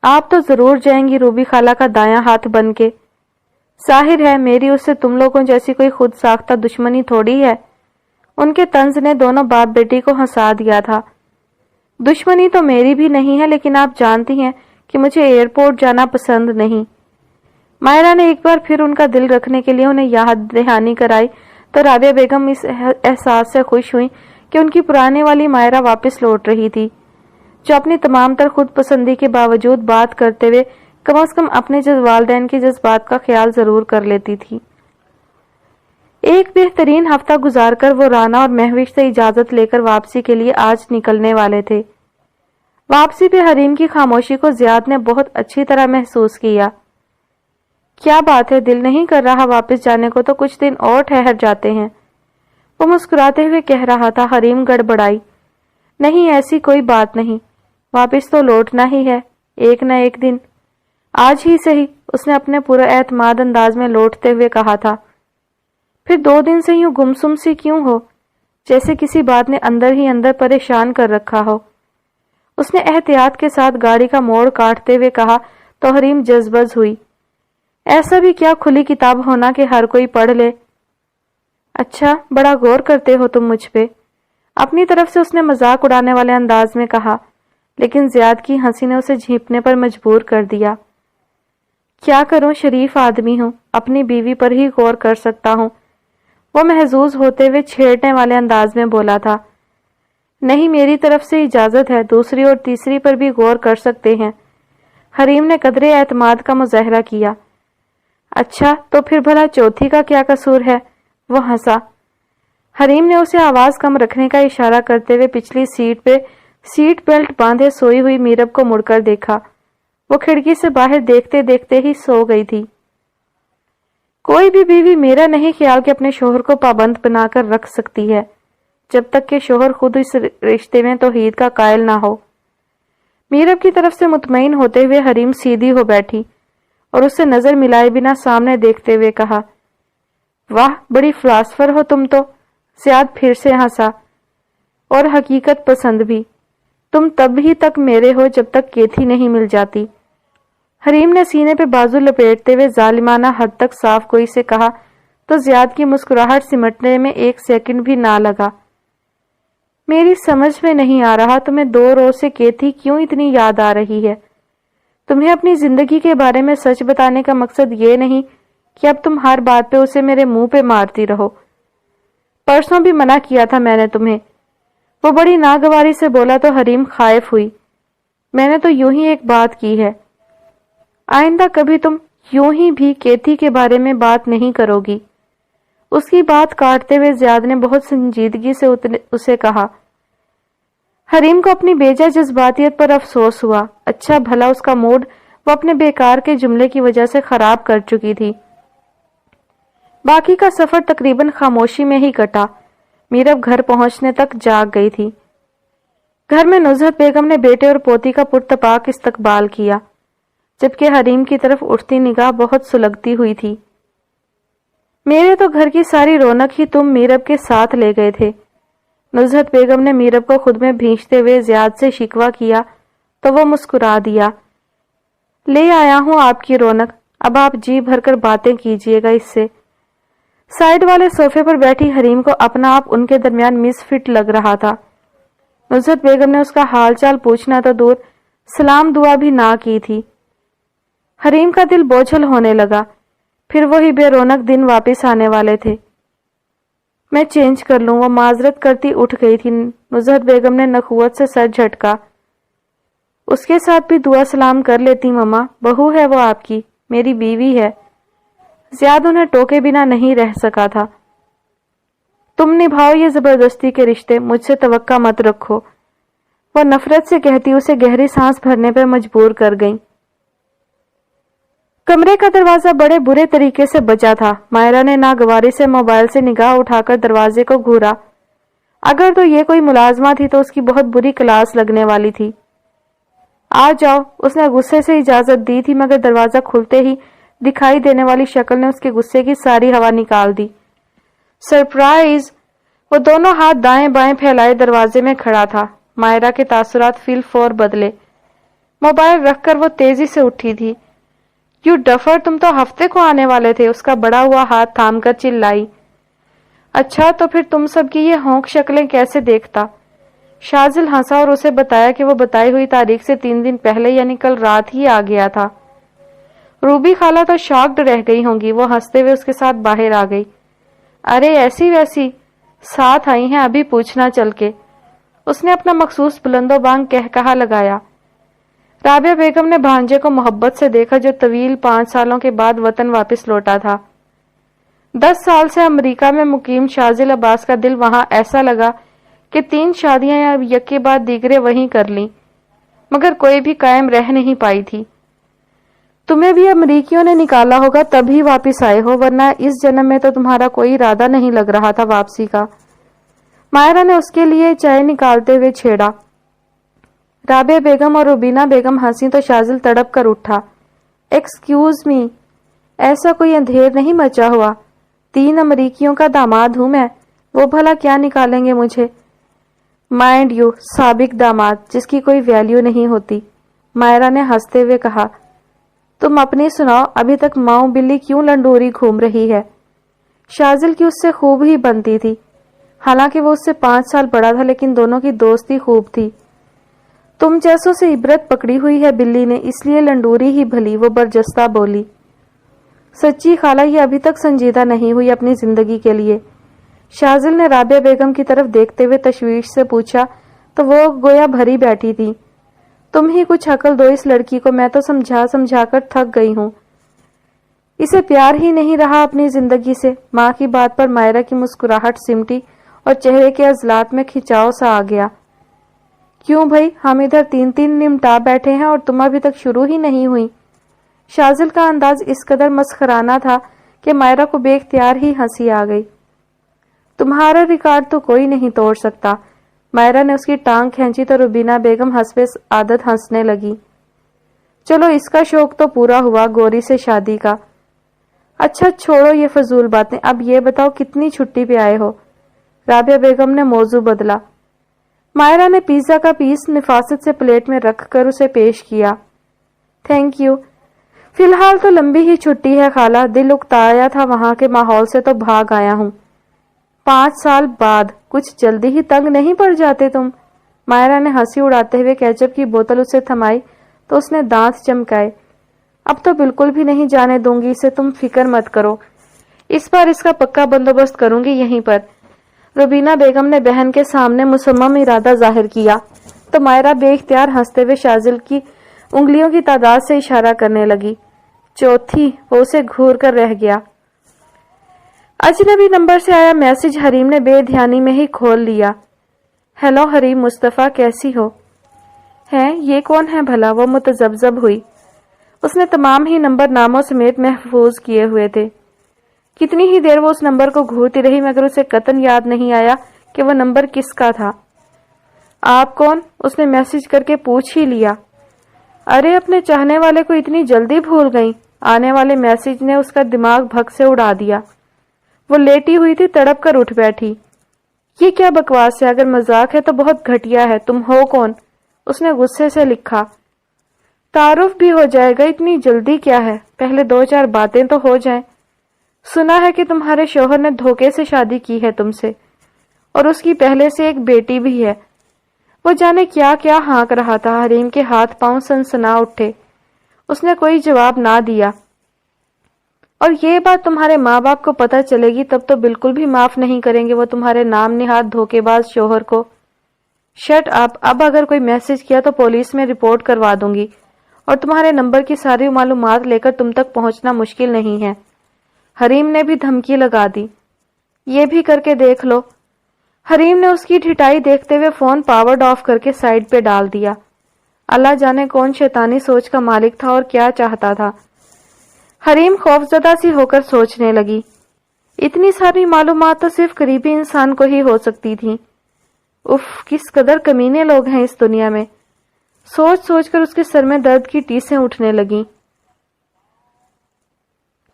A: آپ تو ضرور جائیں گی روبی خالہ کا دایاں ہاتھ بن کے۔ ظاہر ہے میری اس سے تم لوگوں جیسی کوئی خود ساختہ دشمنی تھوڑی ہے۔ ان کے طنز نے دونوں باپ بیٹی کو ہنسا دیا تھا۔ دشمنی تو میری بھی نہیں ہے، لیکن آپ جانتی ہیں کہ مجھے ایئرپورٹ جانا پسند نہیں۔ مائرہ نے ایک بار پھر ان کا دل رکھنے کے لیے انہیں یاد دہانی کرائی تو رابعہ بیگم اس احساس سے خوش ہوئی کہ ان کی پرانی والی مائرہ واپس لوٹ رہی تھی، جو اپنی تمام تر خود پسندی کے باوجود بات کرتے ہوئے کم از کم اپنے والدین کے جذبات کا خیال ضرور کر لیتی تھی۔ ایک بہترین ہفتہ گزار کر وہ رانا اور مہوش سے اجازت لے کر واپسی کے لیے آج نکلنے والے تھے۔ واپسی پہ حریم کی خاموشی کو زیاد نے بہت اچھی طرح محسوس کیا۔ کیا بات ہے، دل نہیں کر رہا واپس جانے کو؟ تو کچھ دن اور ٹھہر جاتے ہیں، وہ مسکراتے ہوئے کہہ رہا تھا۔ حریم گڑبڑائی۔ نہیں ایسی کوئی بات نہیں، واپس تو لوٹنا ہی ہے ایک نہ ایک دن، آج ہی صحیح، اس نے اپنے پورا اعتماد انداز میں لوٹتے ہوئے کہا تھا۔ پھر 2 دن سے یوں گمسم سی کیوں ہو، جیسے کسی بات نے اندر ہی اندر پریشان کر رکھا ہو؟ اس نے احتیاط کے ساتھ گاڑی کا موڑ کاٹتے ہوئے کہا تو حریم جذبز ہوئی۔ ایسا بھی کیا کھلی کتاب ہونا کہ ہر کوئی پڑھ لے؟ اچھا بڑا غور کرتے ہو تم مجھ پہ، اپنی طرف سے اس نے مذاق اڑانے والے انداز میں کہا، لیکن زیاد کی ہنسی نے اسے جھیپنے پر مجبور کر دیا۔ کیا کروں، شریف آدمی ہوں، اپنی بیوی پر ہی غور کر سکتا ہوں، وہ محظوظ ہوتے ہوئے چھیڑنے والے انداز میں بولا تھا۔ نہیں میری طرف سے اجازت ہے، دوسری اور تیسری پر بھی غور کر سکتے ہیں۔ حریم نے قدرے اعتماد کا مظاہرہ کیا۔ اچھا تو پھر بھلا چوتھی کا کیا قصور ہے؟ وہ ہنسا۔ حریم نے اسے آواز کم رکھنے کا اشارہ کرتے ہوئے پچھلی سیٹ پہ سیٹ بیلٹ باندھے سوئی ہوئی میرب کو مڑ کر دیکھا۔ وہ کھڑکی سے باہر دیکھتے دیکھتے ہی سو گئی تھی۔ کوئی بھی بیوی میرا نہیں خیال کہ اپنے شوہر کو پابند بنا کر رکھ سکتی ہے، جب تک کہ شوہر خود اس رشتے میں توحید کا قائل نہ ہو۔ میرب کی طرف سے مطمئن ہوتے ہوئے حریم سیدھی ہو بیٹھی اور اس سے نظر ملائے بنا سامنے دیکھتے ہوئے کہا، واہ بڑی فلاسفر ہو تم تو۔ زیاد پھر سے ہنسا۔ اور حقیقت پسند بھی، تم تب ہی تک میرے ہو جب تک کیتھی نہیں مل جاتی۔ حریم نے سینے پہ بازو لپیٹتے ہوئے ظالمانہ حد تک صاف گوئی سے کہا تو زیاد کی مسکراہٹ سمٹنے میں 1 سیکنڈ بھی نہ لگا۔ میری سمجھ میں نہیں آ رہا تمہیں 2 روز سے کیتھی کیوں اتنی یاد آ رہی ہے؟ تمہیں اپنی زندگی کے بارے میں سچ بتانے کا مقصد یہ نہیں کہ اب تم ہر بات پہ اسے میرے منہ پہ مارتی رہو؟ پرسوں بھی منع کیا تھا میں نے تمہیں، وہ بڑی ناگواری سے بولا تو حریم خائف ہوئی۔ میں نے تو یوں ہی ایک بات کی ہے، آئندہ کبھی تم یوں ہی بھی کیتھی کے بارے میں بات نہیں کرو گی۔ اس کی بات کاٹتے ہوئے زیاد نے بہت سنجیدگی سے اسے کہا۔ حریم کو اپنی بیجا جذباتیت پر افسوس ہوا۔ اچھا بھلا اس کا موڈ وہ اپنے بیکار کے جملے کی وجہ سے خراب کر چکی تھی۔ باقی کا سفر تقریباً خاموشی میں ہی کٹا۔ میرب گھر پہنچنے تک جاگ گئی تھی۔ گھر میں نزہت بیگم نے بیٹے اور پوتی کا پرتپاک استقبال کیا، جبکہ حریم کی طرف اٹھتی نگاہ بہت سلگتی ہوئی تھی۔ میرے تو گھر کی ساری رونق ہی تم میرب کے ساتھ لے گئے تھے۔ نزہت بیگم نے میرب کو خود میں بھینچتے ہوئے زیاد سے شکوہ کیا تو وہ مسکرا دیا۔ لے آیا ہوں آپ کی رونق، اب آپ جی بھر کر باتیں کیجیے گا اس سے۔ سائیڈ والے صوفے پر بیٹھی حریم کو اپنا آپ ان کے درمیان مس فٹ لگ رہا تھا۔ نزہت بیگم نے اس کا حال چال پوچھنا تو دور، سلام دعا بھی نہ کی تھی۔ حریم کا دل بوجھل ہونے لگا، پھر وہی بے رونق دن واپس آنے والے تھے۔ میں چینج کر لوں۔ وہ معذرت کرتی اٹھ گئی تھی۔ نزہت بیگم نے نخوت سے سر جھٹکا۔ اس کے ساتھ بھی دعا سلام کر لیتی ماما، بہو ہے وہ آپ کی، میری بیوی ہے۔ زیاد انہیں ٹوکے بنا نہیں رہ سکا تھا۔ تم نبھاؤ یہ زبردستی کے رشتے، مجھ سے توقع مت رکھو، وہ نفرت سے کہتی اسے گہری سانس بھرنے پر مجبور کر گئیں۔ کمرے کا دروازہ بڑے برے طریقے سے بجا تھا۔ مائرہ نے ناگواری سے موبائل سے نگاہ اٹھا کر دروازے کو گھورا۔ اگر تو یہ کوئی ملازمہ تھی تو اس کی بہت بری کلاس لگنے والی تھی۔ آ جاؤ، اس نے غصے سے اجازت دی تھی، مگر دروازہ کھلتے ہی دکھائی دینے والی شکل نے اس کے غصے کی ساری ہوا نکال دی۔ سرپرائز! وہ دونوں ہاتھ دائیں بائیں پھیلائے دروازے میں کھڑا تھا۔ مائرہ کے تاثرات فی الفور بدلے۔ موبائل رکھ کر وہ تیزی سے اٹھی تھی۔ یو ڈفر، تم تو ہفتے کو آنے والے تھے، اس کا بڑا ہوا ہاتھ تھام کر چلائی۔ اچھا تو پھر تم سب کی یہ ہونک شکلیں کیسے دیکھتا؟ شاذل ہنسا اور اسے بتایا کہ وہ بتائی ہوئی تاریخ سے 3 دن پہلے یعنی کل رات ہی آ گیا تھا۔ روبی خالہ تو شاکڈ رہ گئی ہوں گی، وہ ہنستے ہوئے اس کے ساتھ باہر آ گئی۔ ارے ایسی ویسی ساتھ آئی ہیں ابھی پوچھنا چل کے، اس نے اپنا مخصوص بلند و بانگ کہا لگایا۔ رابعہ بیگم نے بھانجے کو محبت سے دیکھا جو طویل 5 سالوں کے بعد وطن واپس لوٹا تھا۔ 10 سال سے امریکہ میں مقیم شاذل عباس کا دل وہاں ایسا لگا کہ 3 شادیاں یک کے بعد دیگرے وہیں کر لیں، مگر کوئی بھی قائم رہ نہیں پائی تھی۔ تمہیں بھی امریکیوں نے نکالا ہوگا تبھی واپس آئے ہو، ورنہ اس جنم میں تو تمہارا کوئی ارادہ نہیں لگ رہا تھا واپسی کا۔ مائرہ نے اس کے لیے چائے نکالتے ہوئے چھیڑا۔ رابعہ بیگم اور روبینہ بیگم ہنسی تو شاذل تڑپ کر اٹھا۔ ایکسکیوز می، ایسا کوئی اندھیر نہیں مچا ہوا، 3 امریکیوں کا داماد ہوں میں، وہ بھلا کیا نکالیں گے مجھے؟ مائنڈ یو، سابق داماد جس کی کوئی ویلیو نہیں ہوتی، مائرہ نے ہنستے ہوئے کہا۔ تم اپنی سناؤ، ابھی تک ماؤں بلی کیوں لنڈوری گھوم رہی ہے؟ شاذل کی اس سے خوب ہی بنتی تھی، حالانکہ وہ اس سے 5 سال بڑا تھا، لیکن دونوں کی دوستی خوب تھی۔ تم جیسوں سے عبرت پکڑی ہوئی ہے بلی نے، اس لیے لنڈوری ہی بھلی، وہ برجستہ بولی۔ سچی خالہ یہ ابھی تک سنجیدہ نہیں ہوئی اپنی زندگی کے لیے؟ شاذل نے رابعہ بیگم کی طرف دیکھتے ہوئے تشویش سے پوچھا تو وہ گویا بھری بیٹھی تھی۔ تم ہی کچھ عقل دو اس لڑکی کو، میں تو سمجھا کر تھک گئی ہوں، اسے پیار ہی نہیں رہا اپنی زندگی سے۔ ماں کی بات پر مائرہ کی مسکراہٹ سمٹی اور چہرے کے عضلات میں کھچاؤ سا آ گیا۔ کیوں بھائی، ہم ادھر 3 نمٹا بیٹھے ہیں اور تم ابھی تک شروع ہی نہیں ہوئی؟ شاذل کا انداز اس قدر مسخرانہ تھا کہ مائرہ کو بے اختیار ہی ہنسی آ گئی۔ تمہارا ریکارڈ تو کوئی نہیں توڑ سکتا۔ مائرہ نے اس کی ٹانگ کھینچی تو روبینہ بیگم حسب عادت ہنسنے لگی۔ چلو اس کا شوق تو پورا ہوا گوری سے شادی کا۔ اچھا چھوڑو یہ فضول باتیں، اب یہ بتاؤ کتنی چھٹی پہ آئے ہو؟ رابعہ بیگم نے موضوع بدلا۔ مائرہ نے پیزا کا پیس نفاست سے پلیٹ میں رکھ کر اسے پیش کیا۔ تھینک یو، فی الحال تو لمبی ہی چھٹی ہے خالہ، دل اکتایا تھا وہاں کے ماحول سے تو بھاگ آیا ہوں۔ 5 سال بعد کچھ جلدی ہی تنگ نہیں پڑ جاتے تم؟ مائرہ نے ہنسی اڑاتے ہوئے کیچپ کی بوتل اسے تھمائی تو اس نے دانت چمکائے۔ اب تو بالکل بھی نہیں جانے دوں گی اسے، تم فکر مت کرو، اس بار اس کا پکا بندوبست کروں گی یہیں پر۔ روبینہ بیگم نے بہن کے سامنے مصمم ارادہ ظاہر کیا تو مائرہ بے اختیار ہنستے ہوئے شاذل کی انگلیوں کی تعداد سے اشارہ کرنے لگی۔ چوتھی، وہ اسے گھور کر رہ گیا۔ اجنبی نمبر سے آیا میسج حریم نے بے دھیانی میں ہی کھول لیا۔ ہیلو حریم، مصطفیٰ کیسی ہو؟ ہیں یہ کون ہے بھلا؟ وہ متذبذب ہوئی۔ اس نے تمام ہی نمبر ناموں سمیت محفوظ کیے ہوئے تھے۔ کتنی ہی دیر وہ اس نمبر کو گھورتی رہی مگر اسے قطعاً یاد نہیں آیا کہ وہ نمبر کس کا تھا۔ آپ کون؟ اس نے میسج کر کے پوچھ ہی لیا۔ ارے اپنے چاہنے والے کو اتنی جلدی بھول گئیں؟ آنے والے میسج نے اس کا دماغ بھگ سے اڑا دیا۔ وہ لیٹی ہوئی تھی، تڑپ کر اٹھ بیٹھی۔ یہ کیا بکواس ہے؟ اگر مذاق ہے تو بہت گھٹیا ہے۔ تم ہو کون؟ اس نے غصے سے لکھا۔ تعارف بھی ہو جائے گا، اتنی جلدی کیا ہے؟ پہلے 2-4 باتیں تو ہو جائیں۔ سنا ہے کہ تمہارے شوہر نے دھوکے سے شادی کی ہے تم سے، اور اس کی پہلے سے ایک بیٹی بھی ہے۔ وہ جانے کیا کیا ہانک رہا تھا۔ حریم کے ہاتھ پاؤں سنسنا اٹھے۔ اس نے کوئی جواب نہ دیا۔ اور یہ بات تمہارے ماں باپ کو پتہ چلے گی تب تو بالکل بھی معاف نہیں کریں گے وہ تمہارے نام نہاد دھوکے باز شوہر کو۔ شٹ اپ، اب اگر کوئی میسج کیا تو پولیس میں رپورٹ کروا دوں گی، اور تمہارے نمبر کی ساری معلومات لے کر تم تک پہنچنا مشکل نہیں ہے۔ حریم نے بھی دھمکی لگا دی۔ یہ بھی کر کے دیکھ لو۔ حریم نے اس کی ڈھٹائی دیکھتے ہوئے فون پاورڈ آف کر کے سائیڈ پہ ڈال دیا۔ اللہ جانے کون شیطانی سوچ کا مالک تھا اور کیا چاہتا تھا۔ حریم خوفزدہ سی ہو کر سوچنے لگی، اتنی ساری معلومات تو صرف قریبی انسان کو ہی ہو سکتی تھیں۔ اف، کس قدر کمینے لوگ ہیں اس دنیا میں۔ سوچ سوچ کر اس کے سر میں درد کی ٹیسیں اٹھنے لگیں۔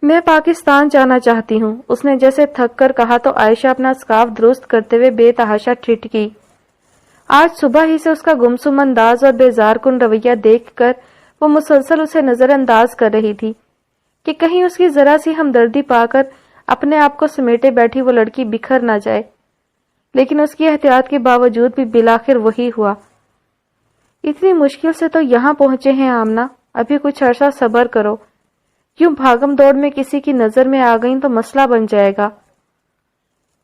A: میں پاکستان جانا چاہتی ہوں، اس نے جیسے تھک کر کہا تو عائشہ اپنا سکارف درست کرتے ہوئے بے تحاشا ٹھٹکی۔ آج صبح ہی سے اس کا گمسم انداز اور بیزار کن رویہ دیکھ کر وہ مسلسل اسے نظر انداز کر رہی تھی کہ کہیں اس کی ذرا سی ہمدردی پا کر اپنے آپ کو سمیٹے بیٹھی وہ لڑکی بکھر نہ جائے، لیکن اس کی احتیاط کے باوجود بھی بالآخر وہی ہوا۔ اتنی مشکل سے تو یہاں پہنچے ہیں آمنہ، ابھی کچھ عرصہ صبر کرو، یوں بھاگم دوڑ میں کسی کی نظر میں آ گئیں تو مسئلہ بن جائے گا۔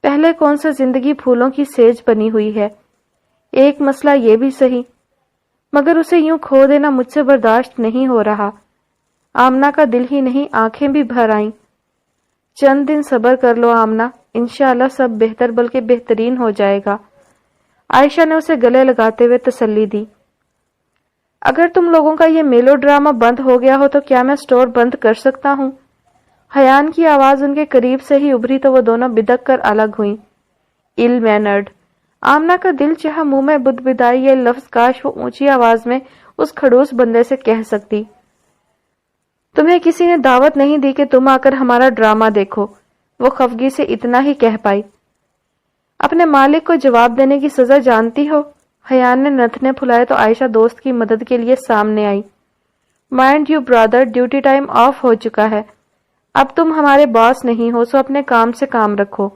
A: پہلے کون سے زندگی پھولوں کی سیج بنی ہوئی ہے، ایک مسئلہ یہ بھی صحیح، مگر اسے یوں کھو دینا مجھ سے برداشت نہیں ہو رہا۔ آمنہ کا دل ہی نہیں آنکھیں بھی بھر آئیں۔ چند دن صبر کر لو آمنہ، انشاءاللہ سب بہتر بلکہ بہترین ہو جائے گا، عائشہ نے اسے گلے لگاتے ہوئے تسلی دی۔ اگر تم لوگوں کا یہ میلو ڈرامہ بند ہو گیا ہو تو کیا میں سٹور بند کر سکتا ہوں؟ حیان کی آواز ان کے قریب سے ہی ابھری تو وہ دونوں بدک کر الگ ہوئیں۔ ال مینرڈ، آمنہ کا دل چاہا منہ میں بدبدائی یہ لفظ کاش وہ اونچی آواز میں اس کھڑوس بندے سے کہہ سکتی۔ تمہیں کسی نے دعوت نہیں دی کہ تم آ کر ہمارا ڈرامہ دیکھو، وہ خفگی سے اتنا ہی کہہ پائی۔ اپنے مالک کو جواب دینے کی سزا جانتی ہو؟ حیان نے نتنے پھلائے تو عائشہ دوست کی مدد کے لیے سامنے آئی۔ Mind you brother, duty time off ہو چکا ہے، اب تم ہمارے باس نہیں ہو، سو اپنے کام سے کام رکھو،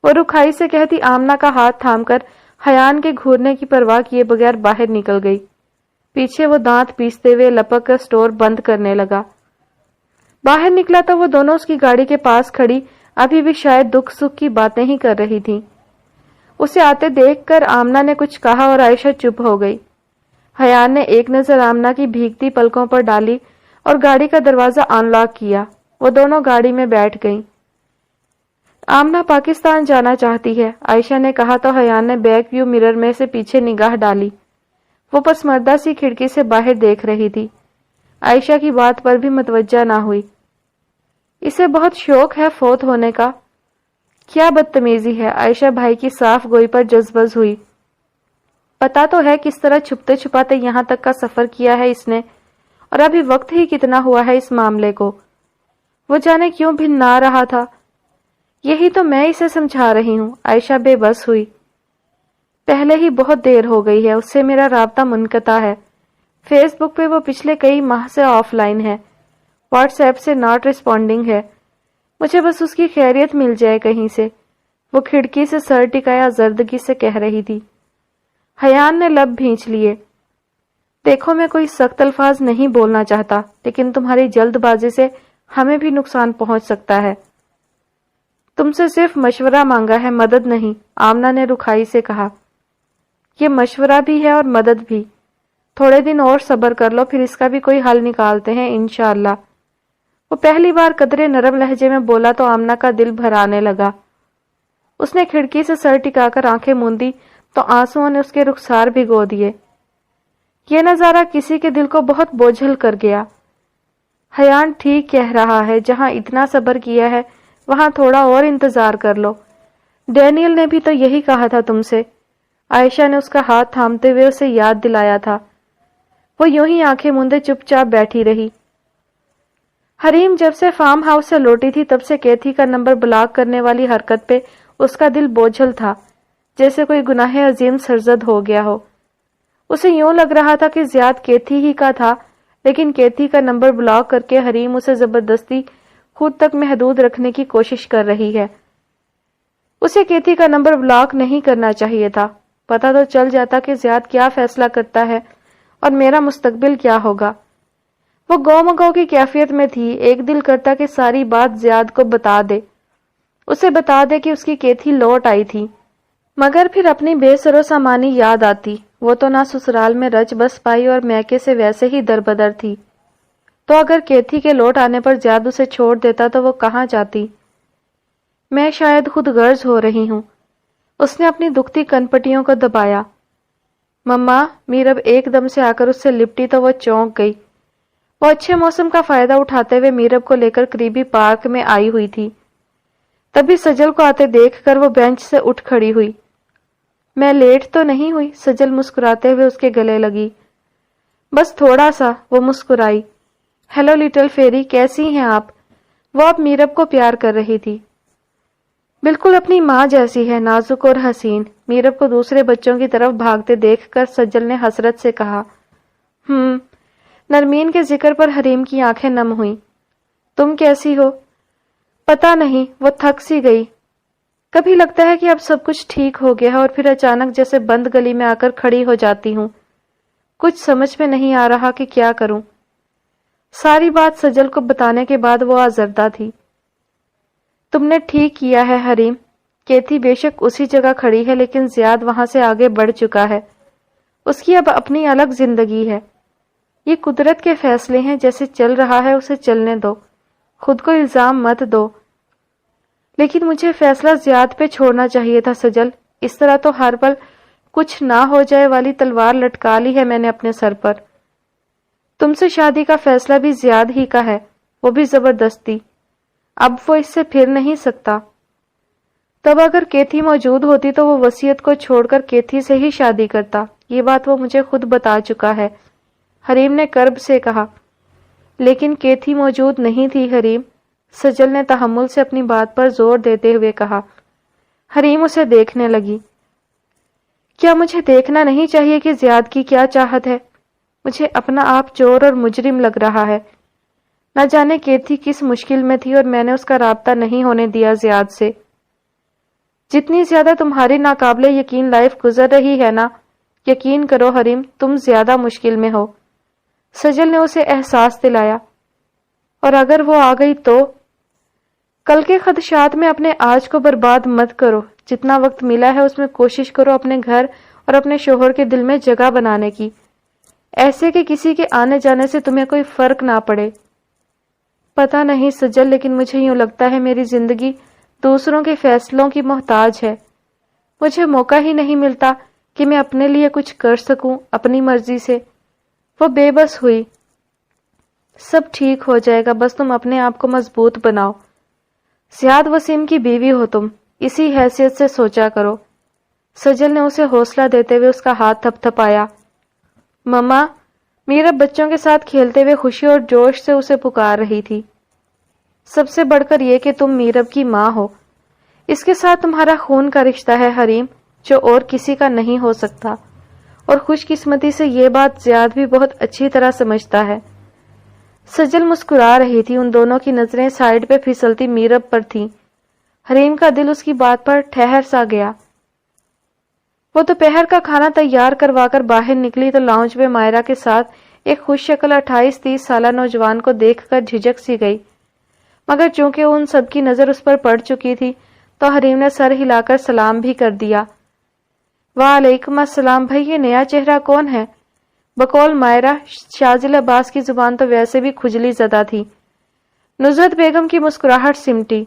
A: وہ رکھائی سے کہتی آمنہ کا ہاتھ تھام کر حیان کے گھورنے کی پرواہ کیے بغیر باہر نکل گئی۔ پیچھے وہ دانت پیستے ہوئے لپک کر سٹور بند کرنے لگا۔ باہر نکلا تو وہ دونوں اس کی گاڑی کے پاس کھڑی ابھی بھی شاید دکھ سکھ کی باتیں ہی کر رہی تھیں۔ اسے آتے دیکھ کر آمنہ نے کچھ کہا اور عائشہ چپ ہو گئی۔ حیان نے ایک نظر آمنہ کی بھیگتی پلکوں پر ڈالی اور گاڑی کا دروازہ ان لاک کیا۔ وہ دونوں گاڑی میں بیٹھ گئیں۔ آمنہ پاکستان جانا چاہتی ہے، عائشہ نے کہا تو حیان نے بیک ویو مرر میں سے پیچھے نگاہ ڈالی۔ وہ پسمردہ سی کھڑکی سے باہر دیکھ رہی تھی، عائشہ کی بات پر بھی متوجہ نہ ہوئی۔ اسے بہت شوق ہے فوت ہونے کا، کیا بدتمیزی ہے، عائشہ بھائی کی صاف گوئی پر جذبز ہوئی۔ پتا تو ہے کس طرح چھپتے چھپاتے یہاں تک کا سفر کیا ہے اس نے، اور ابھی وقت ہی کتنا ہوا ہے اس معاملے کو، وہ جانے کیوں بھن نہ رہا تھا۔ یہی تو میں اسے سمجھا رہی ہوں، عائشہ بے بس ہوئی۔ پہلے ہی بہت دیر ہو گئی ہے، اس سے میرا رابطہ منقطع ہے، فیس بک پہ وہ پچھلے کئی ماہ سے آف لائن ہے، واٹس ایپ سے ناٹ ریسپونڈنگ ہے، مجھے بس اس کی خیریت مل جائے کہیں سے، وہ کھڑکی سے سر ٹکایا زردگی سے کہہ رہی تھی۔ حیان نے لب بھینچ لیے۔ دیکھو میں کوئی سخت الفاظ نہیں بولنا چاہتا، لیکن تمہاری جلد بازی سے ہمیں بھی نقصان پہنچ سکتا ہے۔ تم سے صرف مشورہ مانگا ہے، مدد نہیں، آمنہ نے رکھائی سے کہا۔ یہ مشورہ بھی ہے اور مدد بھی، تھوڑے دن اور صبر کر لو، پھر اس کا بھی کوئی حل نکالتے ہیں انشاءاللہ۔ وہ پہلی بار قدرے نرم لہجے میں بولا تو آمنہ کا دل بھرانے لگا۔ اس نے کھڑکی سے سر ٹکا کر آنکھیں موندی تو آنسوؤں نے اس کے رخسار بھگو دیے۔ یہ نظارہ کسی کے دل کو بہت بوجھل کر گیا۔ حیان ٹھیک کہہ رہا ہے، جہاں اتنا صبر کیا ہے وہاں تھوڑا اور انتظار کر لو، ڈینیل نے بھی تو یہی کہا تھا تم سے، عائشہ نے اس کا ہاتھ تھامتے ہوئے اسے یاد دلایا تھا۔ وہ یوں ہی آنکھیں موندے چپ چاپ بیٹھی رہی۔ حریم جب سے فارم ہاؤس سے لوٹی تھی تب سے کیتھی کا نمبر بلاک کرنے والی حرکت پہ اس کا دل بوجھل تھا، جیسے کوئی گناہ عظیم سرزد ہو گیا ہو۔ اسے یوں لگ رہا تھا کہ زیاد کیتھی ہی کا تھا، لیکن کیتھی کا نمبر بلاک کر کے حریم اسے زبردستی خود تک محدود رکھنے کی کوشش کر رہی ہے۔ اسے کیتھی کا نمبر بلاک نہیں کرنا چاہیے تھا، پتہ تو چل جاتا کہ زیاد کیا فیصلہ کرتا ہے اور میرا مستقبل کیا ہوگا۔ وہ گو مگو کی کیفیت میں تھی. ایک دل کرتا کہ ساری بات زیاد کو بتا دے، اسے بتا دے کہ اس کی کیتھی لوٹ آئی تھی، مگر پھر اپنی بے سرو سامانی یاد آتی. وہ تو نہ سسرال میں رچ بس پائی اور میکے سے ویسے ہی دربدر تھی، تو اگر کیتھی کے لوٹ آنے پر زیاد اسے چھوڑ دیتا تو وہ کہاں جاتی؟ میں شاید خود غرض ہو رہی ہوں. اس نے اپنی دکھتی کنپٹیوں کو دبایا. مما، میرب ایک دم سے آ کر اس سے لپٹی تو وہ چونک گئی. وہ اچھے موسم کا فائدہ اٹھاتے ہوئے میرب کو لے کر قریبی پارک میں آئی ہوئی تھی. تبھی سجل کو آتے دیکھ کر وہ بینچ سے اٹھ کھڑی ہوئی. میں لیٹ تو نہیں ہوئی؟ سجل مسکراتے ہوئے اس کے گلے لگی. بس تھوڑا سا، وہ مسکرائی. ہیلو لٹل فیری، کیسی ہیں آپ؟ وہ اب میرب کو پیار کر رہی تھی. بالکل اپنی ماں جیسی ہے، نازک اور حسین. میرب کو دوسرے بچوں کی طرف بھاگتے دیکھ کر سجل نے حسرت سے کہا. نرمین کے ذکر پر حریم کی آنکھیں نم ہوئیں. تم کیسی ہو؟ پتا نہیں، وہ تھک سی گئی. کبھی لگتا ہے کہ اب سب کچھ ٹھیک ہو گیا ہے اور پھر اچانک جیسے بند گلی میں آ کر کھڑی ہو جاتی ہوں. کچھ سمجھ میں نہیں آ رہا کہ کیا کروں. ساری بات سجل کو بتانے کے بعد وہ آزردہ تھی. تم نے ٹھیک کیا ہے حریم. کیتھی بے شک اسی جگہ کھڑی ہے لیکن زیاد وہاں سے آگے بڑھ چکا ہے. اس کی اب اپنی الگ زندگی ہے. یہ قدرت کے فیصلے ہیں، جیسے چل رہا ہے اسے چلنے دو، خود کو الزام مت دو. لیکن مجھے فیصلہ زیاد پہ چھوڑنا چاہیے تھا سجل. اس طرح تو ہر پل کچھ نہ ہو جائے والی تلوار لٹکا لی ہے میں نے اپنے سر پر. تم سے شادی کا فیصلہ بھی زیاد ہی کا ہے، وہ بھی زبردستی. اب وہ اس سے پھر نہیں سکتا. تب اگر کیتھی موجود ہوتی تو وہ وصیت کو چھوڑ کر کیتھی سے ہی شادی کرتا. یہ بات وہ مجھے خود بتا چکا ہے، حریم نے کرب سے کہا. لیکن کیتھی موجود نہیں تھی حریم. سجل نے تحمل سے اپنی بات پر زور دیتے ہوئے کہا. حریم اسے دیکھنے لگی. کیا مجھے دیکھنا نہیں چاہیے کہ زیاد کی کیا چاہت ہے؟ مجھے اپنا آپ چور اور مجرم لگ رہا ہے. نہ جانے کیتھی کس مشکل میں تھی اور میں نے اس کا رابطہ نہیں ہونے دیا زیاد سے. جتنی زیادہ تمہاری ناقابل یقین لائف گزر رہی ہے نا، یقین کرو حریم تم زیادہ مشکل میں ہو. سجل نے اسے احساس دلایا. اور اگر وہ آ گئی تو؟ کل کے خدشات میں اپنے آج کو برباد مت کرو. جتنا وقت ملا ہے اس میں کوشش کرو اپنے گھر اور اپنے شوہر کے دل میں جگہ بنانے کی، ایسے کہ کسی کے آنے جانے سے تمہیں کوئی فرق نہ پڑے. پتہ نہیں سجل، لیکن مجھے یوں لگتا ہے میری زندگی دوسروں کے فیصلوں کی محتاج ہے. مجھے موقع ہی نہیں ملتا کہ میں اپنے لیے کچھ کر سکوں اپنی مرضی سے. وہ بے بس ہوئی. سب ٹھیک ہو جائے گا، بس تم اپنے آپ کو مضبوط بناؤ. زیاد وسیم کی بیوی ہو تم، اسی حیثیت سے سوچا کرو. سجل نے اسے حوصلہ دیتے ہوئے اس کا ہاتھ تھپ تھپایا. مما، میرا بچوں کے ساتھ کھیلتے ہوئے خوشی اور جوش سے اسے پکار رہی تھی. سب سے بڑھ کر یہ کہ تم میرب کی ماں ہو. اس کے ساتھ تمہارا خون کا رشتہ ہے حریم، جو اور کسی کا نہیں ہو سکتا. اور خوش قسمتی سے یہ بات زیاد بھی بہت اچھی طرح سمجھتا ہے. سجل مسکرا رہی تھی. ان دونوں کی نظریں سائیڈ پہ پھسلتی میرب پر تھیں. حریم کا دل اس کی بات پر ٹھہر سا گیا. وہ دوپہر کا کھانا تیار کروا کر باہر نکلی تو لاؤنج میں مائرہ کے ساتھ ایک خوش شکل 28-30 سالہ نوجوان کو دیکھ کر جھجک سی گئی. مگر چونکہ ان سب کی نظر اس پر پڑ چکی تھی تو حریم نے سر ہلا کر سلام بھی کر دیا. وعلیکم السلام بھائی، یہ نیا چہرہ کون ہے؟ بقول مائرہ، شازل عباس کی زبان تو ویسے بھی کھجلی زدہ تھی. نصرت بیگم کی مسکراہٹ سمٹی.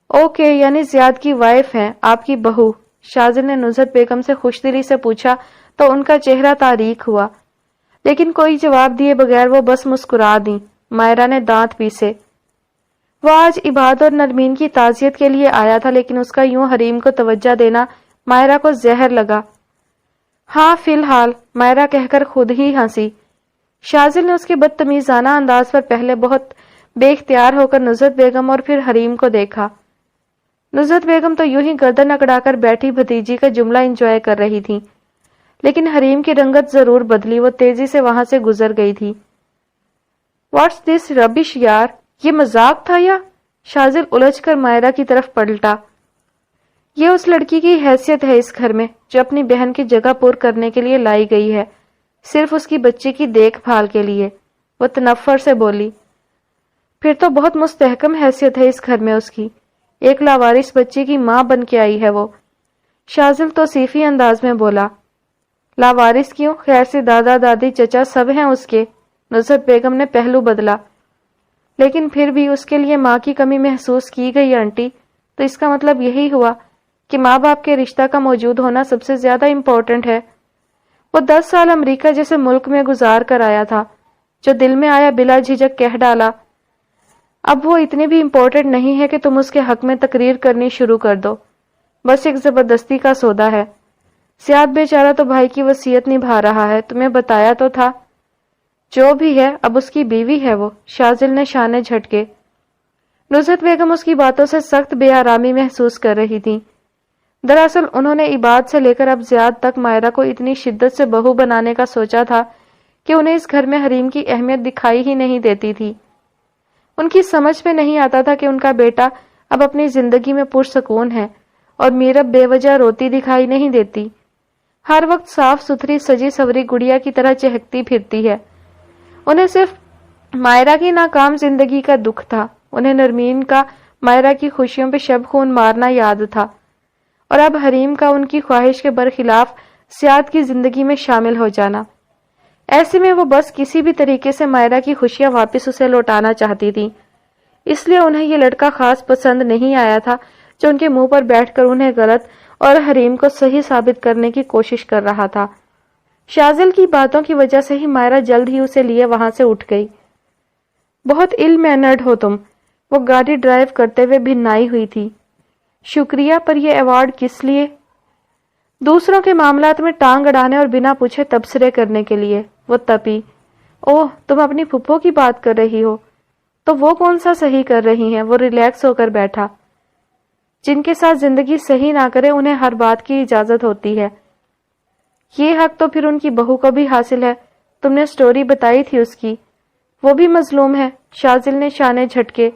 A: اوکے، یعنی زیاد کی وائف ہیں، آپ کی بہو؟ شازل نے نصرت بیگم سے خوش دلی سے پوچھا تو ان کا چہرہ تاریک ہوا، لیکن کوئی جواب دیے بغیر وہ بس مسکرا دیں. مائرہ نے دانت پیسے. وہ آج عباد اور نرمین کی تعزیت کے لیے آیا تھا، لیکن اس کا یوں حریم کو توجہ دینا مائرہ کو زہر لگا. ہاں فی الحال، مائرہ کہہ کر خود ہی ہنسی. شازل نے اس کے بدتمیزانہ انداز پر پہلے بہت بے اختیار ہو کر نصرت بیگم اور پھر حریم کو دیکھا. نصرت بیگم تو یوں ہی گردن اکڑا کر بیٹھی بھتیجی کا جملہ انجوائے کر رہی تھی، لیکن حریم کی رنگت ضرور بدلی. وہ تیزی سے وہاں سے گزر گئی تھی. واٹس دس ربش یار، یہ مذاق تھا یا؟ شازل الجھ کر مائرہ کی طرف پلٹا. یہ اس لڑکی کی حیثیت ہے اس گھر میں جو اپنی بہن کی جگہ پر کرنے کے لیے لائی گئی ہے، صرف اس کی بچی کی دیکھ بھال کے لیے. وہ تنفر سے بولی۔ پھر تو بہت مستحکم حیثیت ہے اس گھر میں اس کی، ایک لاوارث بچی کی ماں بن کے آئی ہے وہ۔ شاذل توصیفی انداز میں بولا۔ لاوارث کیوں؟ خیر سے دادا دادی چچا سب ہیں اس کے۔ نصرت بیگم نے پہلو بدلا۔ لیکن پھر بھی اس کے لیے ماں کی کمی محسوس کی گئی آنٹی، تو اس کا مطلب یہی ہوا کہ ماں باپ کے رشتہ کا موجود ہونا سب سے زیادہ امپورٹنٹ ہے۔ وہ 10 سال امریکہ جیسے ملک میں گزار کر آیا تھا، جو دل میں آیا بلا جھجک کہہ ڈالا۔ اب وہ اتنی بھی امپورٹنٹ نہیں ہے کہ تم اس کے حق میں تقریر کرنی شروع کر دو، بس ایک زبردستی کا سودا ہے۔ سیاد بیچارہ تو بھائی کی وصیت نبھا رہا ہے، تمہیں بتایا تو تھا۔ جو بھی ہے اب اس کی بیوی ہے وہ۔ شاذل نے شانے جھٹکے۔ نصرت بیگم اس کی باتوں سے سخت بے آرامی محسوس کر رہی تھی۔ دراصل انہوں نے عباد سے لے کر اب زیاد تک مائرہ کو اتنی شدت سے بہو بنانے کا سوچا تھا کہ انہیں اس گھر میں حریم کی اہمیت دکھائی ہی نہیں دیتی تھی۔ ان کی سمجھ میں نہیں آتا تھا کہ ان کا بیٹا اب اپنی زندگی میں پرسکون ہے اور میرب بے وجہ روتی دکھائی نہیں دیتی، ہر وقت صاف ستھری سجی سوری گڑیا کی طرح چہکتی پھرتی ہے۔ انہیں صرف مائرہ کی ناکام زندگی کا دکھ تھا، انہیں نرمین کا مائرہ کی خوشیوں پہ شب خون مارنا یاد تھا، اور اب حریم کا ان کی خواہش کے برخلاف سیاد کی زندگی میں شامل ہو جانا۔ ایسے میں وہ بس کسی بھی طریقے سے مائرہ کی خوشیاں واپس اسے لوٹانا چاہتی تھی۔ اس لیے انہیں یہ لڑکا خاص پسند نہیں آیا تھا جو ان کے منہ پر بیٹھ کر انہیں غلط اور حریم کو صحیح ثابت کرنے کی کوشش کر رہا تھا۔ شاذل کی باتوں کی وجہ سے ہی مائرہ جلد ہی اسے لیے وہاں سے اٹھ گئی۔ بہت ill mannered ہو تم، وہ گاڑی ڈرائیو کرتے ہوئے بھنائی ہوئی تھی۔ شکریہ، پر یہ ایوارڈ کس لیے؟ دوسروں کے معاملات میں ٹانگ اڑانے اور بنا پوچھے تبصرے کرنے کے لیے، وہ تپی۔ اوہ، تم اپنی پھپھو کی بات کر رہی ہو؟ تو وہ کون سا صحیح کر رہی ہیں؟ وہ ریلیکس ہو کر بیٹھا۔ جن کے ساتھ زندگی صحیح نہ کرے انہیں ہر بات کی اجازت ہوتی ہے۔ یہ حق تو پھر ان کی بہو کو بھی حاصل ہے، تم نے سٹوری بتائی تھی اس کی، وہ بھی مظلوم ہے۔ شاذل نے شانے جھٹکے۔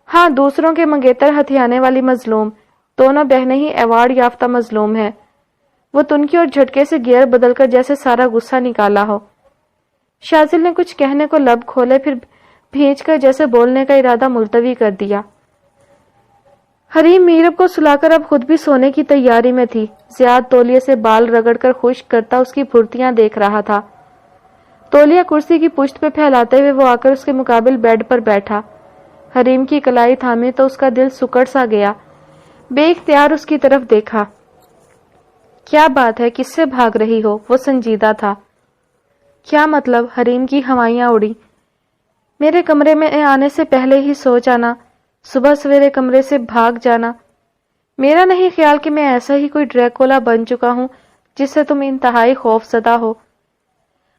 A: ہاں، دوسروں کے منگیتر ہتھیانے والی مظلوم، دونوں بہنیں ہی ایوارڈ یافتہ مظلوم ہے۔ وہ تنکی اور جھٹکے سے گیئر بدل کر جیسے سارا غصہ نکالا ہو۔ شاذل نے کچھ کہنے کو لب کھولے، پھر بھینچ کر جیسے بولنے کا ارادہ ملتوی کر دیا۔ حریم میرب کو سلا کر اب خود بھی سونے کی تیاری میں تھی۔ زیاد تولیے سے بال رگڑ کر خشک کرتا اس کی پھرتیاں دیکھ رہا تھا۔ تولیہ کرسی کی پشت پہ پھیلاتے ہوئے وہ آ کر اس کے مقابل بیڈ پر بیٹھا۔ حریم کی کلائی تھامی تو اس کا دل سکڑ سا گیا۔ بے اختیار اس کی طرف دیکھا۔ کیا بات ہے، کس سے بھاگ رہی ہو؟ وہ سنجیدہ تھا۔ کیا مطلب؟ حریم کی ہوائیاں اڑی۔ میرے کمرے میں آنے سے پہلے ہی سو جانا، صبح سویرے کمرے سے بھاگ جانا۔ میرا نہیں خیال کہ میں ایسا ہی کوئی ڈریکولا بن چکا ہوں جس سے تم انتہائی خوف زدہ ہو۔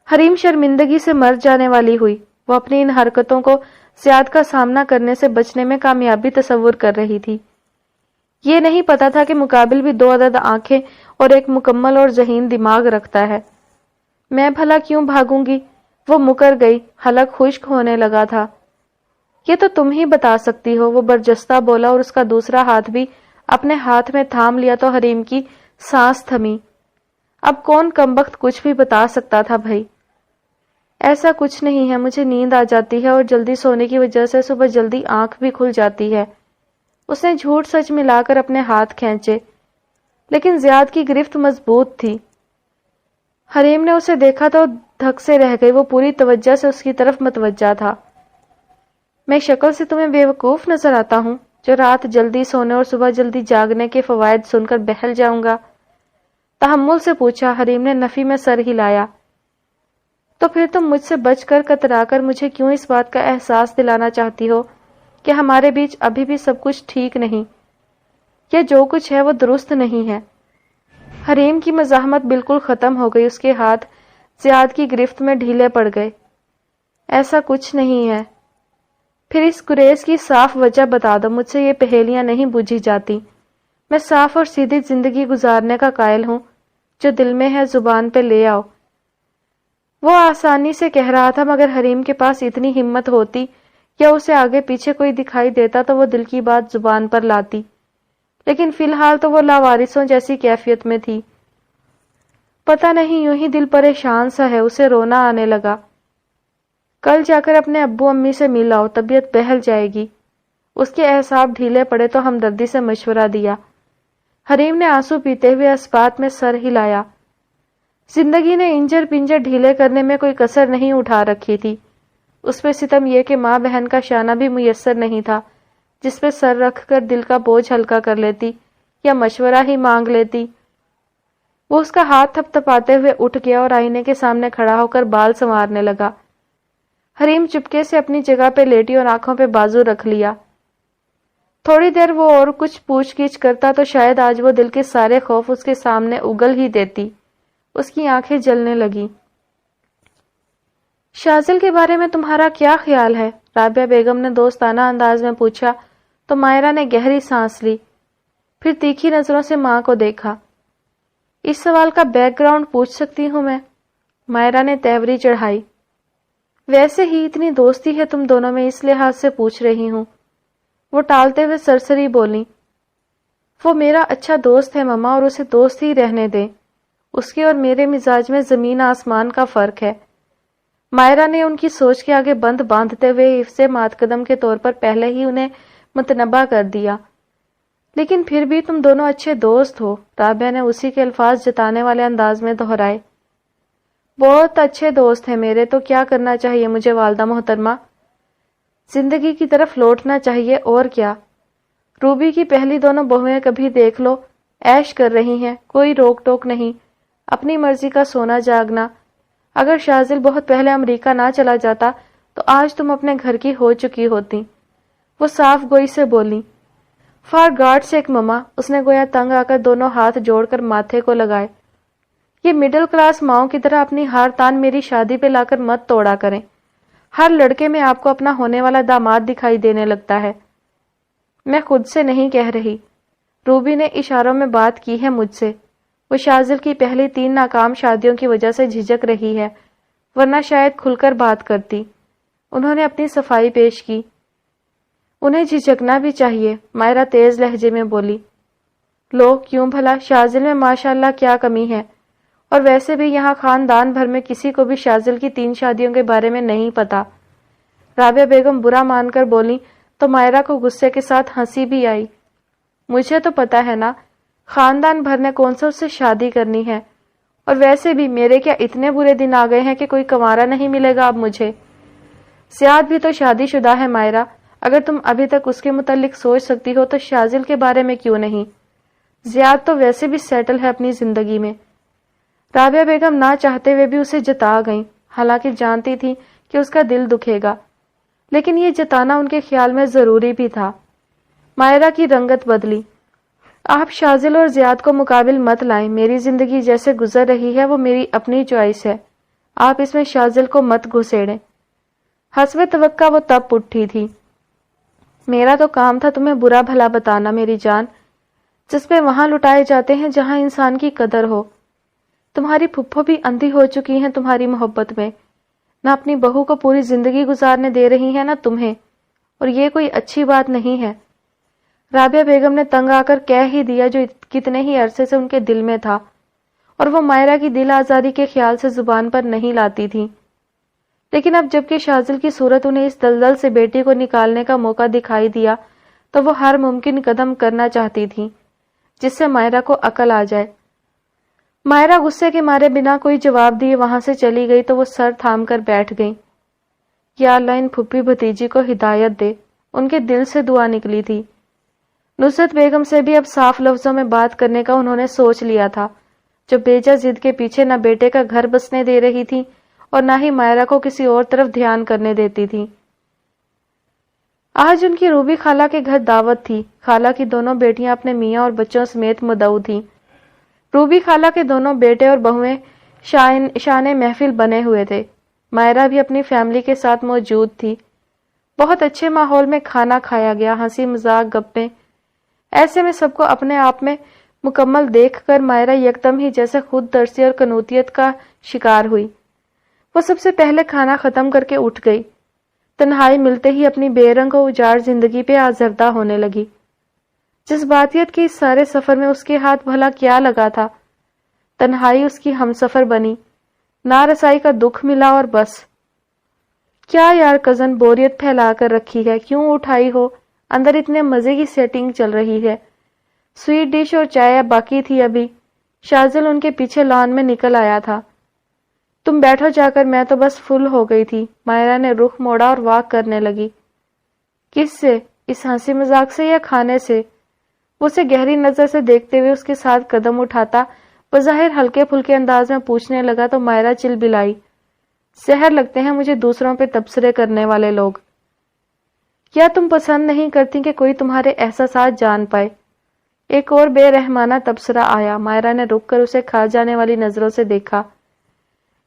A: حریم شرمندگی سے مر جانے والی ہوئی۔ وہ اپنی ان حرکتوں کو زیاد کا سامنا کرنے سے بچنے میں کامیابی تصور کر رہی تھی۔ یہ نہیں پتا تھا کہ مقابل بھی 2 عدد آنکھیں اور ایک مکمل اور ذہین دماغ رکھتا ہے۔ میں بھلا کیوں بھاگوں گی؟ وہ مکر گئی، حلق خشک ہونے لگا تھا۔ یہ تو تم ہی بتا سکتی ہو، وہ برجستہ بولا اور اس کا دوسرا ہاتھ بھی اپنے ہاتھ میں تھام لیا تو حریم کی سانس تھمی۔ اب کون کمبخت کچھ بھی بتا سکتا تھا بھائی؟ ایسا کچھ نہیں ہے، مجھے نیند آ جاتی ہے اور جلدی سونے کی وجہ سے صبح جلدی آنکھ بھی کھل جاتی ہے۔ اس نے جھوٹ سچ ملا کر اپنے ہاتھ کھینچے، لیکن زیاد کی گرفت مضبوط تھی۔ حریم نے اسے دیکھا تو دھک سے رہ گئی، وہ پوری توجہ سے اس کی طرف متوجہ تھا۔ میں شکل سے تمہیں بیوقوف نظر آتا ہوں جو رات جلدی سونے اور صبح جلدی جاگنے کے فوائد سن کر بہل جاؤں گا؟ تحمل سے پوچھا۔ حریم نے نفی میں سر ہلایا۔ تو پھر تم مجھ سے بچ کر کترا کر مجھے کیوں اس بات کا احساس دلانا چاہتی ہو کہ ہمارے بیچ ابھی بھی سب کچھ ٹھیک نہیں، یا جو کچھ ہے وہ درست نہیں ہے؟ حریم کی مزاحمت بالکل ختم ہو گئی، اس کے ہاتھ زیاد کی گرفت میں ڈھیلے پڑ گئے۔ ایسا کچھ نہیں ہے۔ پھر اس گریز کی صاف وجہ بتا دو، مجھ سے یہ پہیلیاں نہیں بوجھی جاتی۔ میں صاف اور سیدھی زندگی گزارنے کا قائل ہوں، جو دل میں ہے زبان پہ لے آؤ۔ وہ آسانی سے کہہ رہا تھا، مگر حریم کے پاس اتنی ہمت ہوتی یا اسے آگے پیچھے کوئی دکھائی دیتا تو وہ دل کی بات زبان پر لاتی، لیکن فی الحال تو وہ لاوارثوں جیسی کیفیت میں تھی۔ پتہ نہیں، یوں ہی دل پریشان سا ہے، اسے رونا آنے لگا۔ کل جا کر اپنے ابو امی سے مل آؤ، طبیعت بہل جائے گی۔ اس کے اعصاب ڈھیلے پڑے تو ہمدردی سے مشورہ دیا۔ حریم نے آنسو پیتے ہوئے اس بات میں سر ہلایا۔ زندگی نے انجر پنجر ڈھیلے کرنے میں کوئی کسر نہیں اٹھا رکھی تھی۔ اس پہ ستم یہ کہ ماں بہن کا شانہ بھی میسر نہیں تھا جس پہ سر رکھ کر دل کا بوجھ ہلکا کر لیتی یا مشورہ ہی مانگ لیتی۔ وہ اس کا ہاتھ تھپ تھپاتے ہوئے اٹھ گیا اور آئینے کے سامنے کھڑا ہو کر بال سنوارنے لگا۔ حریم چپکے سے اپنی جگہ پہ لیٹی اور آنکھوں پہ بازو رکھ لیا۔ تھوڑی دیر وہ اور کچھ پوچھ گچھ کرتا تو شاید آج وہ دل کے سارے خوف اس کے سامنے اگل ہی دیتی۔ اس کی آنکھیں جلنے لگی۔ شازل کے بارے میں تمہارا کیا خیال ہے؟ رابعہ بیگم نے دوستانہ انداز میں پوچھا تو مائرہ نے گہری سانس لی، پھر تیکھی نظروں سے ماں کو دیکھا۔ اس سوال کا بیک گراؤنڈ پوچھ سکتی ہوں میں؟ مائرہ نے تیوری چڑھائی۔ ویسے ہی اتنی دوستی ہے تم دونوں میں، اس لحاظ سے پوچھ رہی ہوں۔ وہ ٹالتے ہوئے سرسری بولی، وہ میرا اچھا دوست ہے مما، اور اسے دوست ہی رہنے دیں۔ اس کے اور میرے مزاج میں زمین آسمان کا فرق ہے۔ مائرہ نے ان کی سوچ کے آگے بند باندھتے ہوئے حفظ ماتقدم کے طور پر پہلے ہی انہیں متنبہ کر دیا۔ لیکن پھر بھی تم دونوں اچھے دوست ہو، رابعہ نے اسی کے الفاظ جتانے والے انداز میں دہرائے۔ بہت اچھے دوست ہیں میرے، تو کیا کرنا چاہیے مجھے والدہ محترمہ؟ زندگی کی طرف لوٹنا چاہیے، اور کیا۔ روبی کی پہلی دونوں بہویں کبھی دیکھ لو، عیش کر رہی ہیں، کوئی روک ٹوک نہیں، اپنی مرضی کا سونا جاگنا۔ اگر شازل بہت پہلے امریکہ نہ چلا جاتا تو آج تم اپنے گھر کی ہو چکی ہوتی۔ وہ صاف گوئی سے بولی۔ فار گاڈ سیک مما، اس نے گویا تنگ آ کر دونوں ہاتھ جوڑ کر ماتھے کو لگائے۔ یہ مڈل کلاس ماؤں کی طرح اپنی ہار تان میری شادی پہ لا کر مت توڑا کریں۔ ہر لڑکے میں آپ کو اپنا ہونے والا داماد دکھائی دینے لگتا ہے۔ میں خود سے نہیں کہہ رہی، روبی نے اشاروں میں بات کی ہے مجھ سے۔ وہ شازل کی پہلی 3 ناکام شادیوں کی وجہ سے جھجک رہی ہے، ورنہ شاید کھل کر بات کرتی۔ انہوں نے اپنی صفائی پیش کی۔ انہیں جھجکنا بھی چاہیے، مائرہ تیز لہجے میں بولی۔ لو کیوں بھلا، شازل میں ماشاءاللہ کیا کمی ہے؟ اور ویسے بھی یہاں خاندان بھر میں کسی کو بھی شازل کی 3 شادیوں کے بارے میں نہیں پتا۔ رابعہ بیگم برا مان کر بولی تو مائرہ کو غصے کے ساتھ ہنسی بھی آئی۔ مجھے تو پتا ہے نا، خاندان بھر نے کون سا اس سے شادی کرنی ہے، اور ویسے بھی میرے کیا اتنے برے دن آ گئے ہیں کہ کوئی کنوارا نہیں ملے گا اب مجھے۔ زیاد بھی تو شادی شدہ ہے مائرہ، اگر تم ابھی تک اس کے متعلق سوچ سکتی ہو تو شازل کے بارے میں کیوں نہیں؟ زیاد تو ویسے بھی سیٹل ہے اپنی زندگی میں۔ رابعہ بیگم نہ چاہتے ہوئے بھی اسے جتا گئیں، حالانکہ جانتی تھی کہ اس کا دل دکھے گا، لیکن یہ جتانا ان کے خیال میں ضروری بھی تھا۔ مائرہ کی رنگت بدلی۔ آپ شازل اور زیاد کو مقابل مت لائیں، میری زندگی جیسے گزر رہی ہے وہ میری اپنی چوائس ہے، آپ اس میں شازل کو مت گھسیڑیں۔ حسب توقع وہ تب اٹھی تھی۔ میرا تو کام تھا تمہیں برا بھلا بتانا میری جان، جس پہ وہاں لٹائے جاتے ہیں جہاں انسان کی قدر ہو۔ تمہاری پھپھو بھی اندھی ہو چکی ہیں تمہاری محبت میں، نہ اپنی بہو کو پوری زندگی گزارنے دے رہی ہیں نہ تمہیں، اور یہ کوئی اچھی بات نہیں ہے۔ رابعہ بیگم نے تنگ آ کر کہہ ہی دیا جو کتنے ہی عرصے سے ان کے دل میں تھا، اور وہ مائرہ کی دل آزاری کے خیال سے زبان پر نہیں لاتی تھی۔ لیکن اب جبکہ شازل کی صورت انہیں اس دلدل سے بیٹی کو نکالنے کا موقع دکھائی دیا تو وہ ہر ممکن قدم کرنا چاہتی تھی جس سے مائرہ کو عقل آ جائے۔ مائرہ غصے کے مارے بنا کوئی جواب دیے وہاں سے چلی گئی تو وہ سر تھام کر بیٹھ گئی۔ یا اللہ ان پھپھی بھتیجی کو ہدایت دے، ان کے دل سے دعا نکلی تھی۔ نصرت بیگم سے بھی اب صاف لفظوں میں بات کرنے کا انہوں نے سوچ لیا تھا، جو بیجا ضد کے پیچھے نہ بیٹے کا گھر بسنے دے رہی تھی اور نہ ہی مائرہ کو کسی اور طرف دھیان کرنے دیتی تھی۔ آج ان کی روبی خالہ کے گھر دعوت تھی۔ خالہ کی دونوں بیٹیاں اپنے میاں اور بچوں سمیت مدعو تھیں۔ روبی خالہ کے دونوں بیٹے اور بہویں شان محفل بنے ہوئے تھے۔ مائرہ بھی اپنی فیملی کے ساتھ موجود تھی۔ بہت اچھے ماحول میں کھانا کھایا گیا، ہنسی مذاق گپیں۔ ایسے میں سب کو اپنے آپ میں مکمل دیکھ کر مائرہ یکدم ہی جیسے خود ترسی اور کنوتیت کا شکار ہوئی۔ وہ سب سے پہلے کھانا ختم کر کے اٹھ گئی۔ تنہائی ملتے ہی اپنی بے رنگ و اجاڑ زندگی پہ آزردہ ہونے لگی۔ جذباتیت کی اس سارے سفر میں اس کے ہاتھ بھلا کیا لگا تھا؟ تنہائی اس کی ہم سفر بنی، نارسائی کا دکھ ملا اور بس۔ کیا یار کزن بوریت پھیلا کر رکھی ہے، کیوں اٹھائی ہو؟ اندر اتنے مزے کی سیٹنگ چل رہی ہے، سویٹ ڈش اور چائے باقی تھی ابھی۔ شازل ان کے پیچھے لان میں نکل آیا تھا۔ تم بیٹھو جا کر، میں تو بس فل ہو گئی تھی۔ مائرہ نے رخ موڑا اور واک کرنے لگی۔ کس سے؟ اس ہنسی مذاق سے یا کھانے سے؟ وہ اسے گہری نظر سے دیکھتے ہوئے اس کے ساتھ قدم اٹھاتا بظاہر ہلکے پھلکے انداز میں پوچھنے لگا تو مائرہ چل بلائی۔ زہر لگتے ہیں مجھے دوسروں پہ تبصرے کرنے والے لوگ۔ کیا تم پسند نہیں کرتی کہ کوئی تمہارے احساسات جان پائے؟ ایک اور بے رحمانہ تبصرہ آیا۔ مائرہ نے رک کر اسے کھا جانے والی نظروں سے دیکھا۔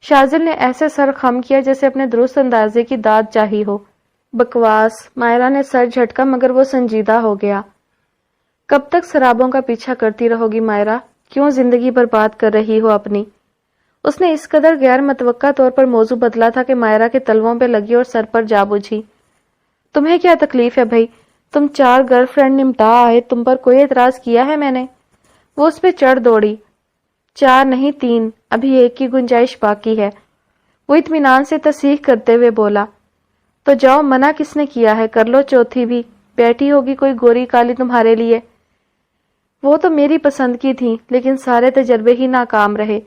A: شازل نے ایسے سر خم کیا جیسے اپنے درست اندازے کی داد چاہی ہو۔ بکواس، مائرہ نے سر جھٹکا مگر وہ سنجیدہ ہو گیا۔ کب تک شرابوں کا پیچھا کرتی رہو گی مائرہ؟ کیوں زندگی برباد کر رہی ہو اپنی؟ اس نے اس قدر غیر متوقع طور پر موضوع بدلا تھا کہ مائرہ کے تلووں پہ لگی اور سر پر جا بجھی۔ تمہیں کیا تکلیف ہے بھائی؟ تم 4 گرل فرینڈ نمٹا آئے، تم پر کوئی اعتراض کیا ہے میں نے؟ وہ اس پہ چڑھ دوڑی۔ 4 نہیں 3، ابھی ایک کی گنجائش باقی ہے۔ وہ اطمینان سے تصحیح کرتے ہوئے بولا۔ تو جاؤ، منع کس نے کیا ہے؟ کر لو چوتھی بھی، بیٹھی ہوگی کوئی گوری کالی تمہارے لیے۔ وہ تو میری پسند کی تھی لیکن سارے تجربے ہی ناکام رہے۔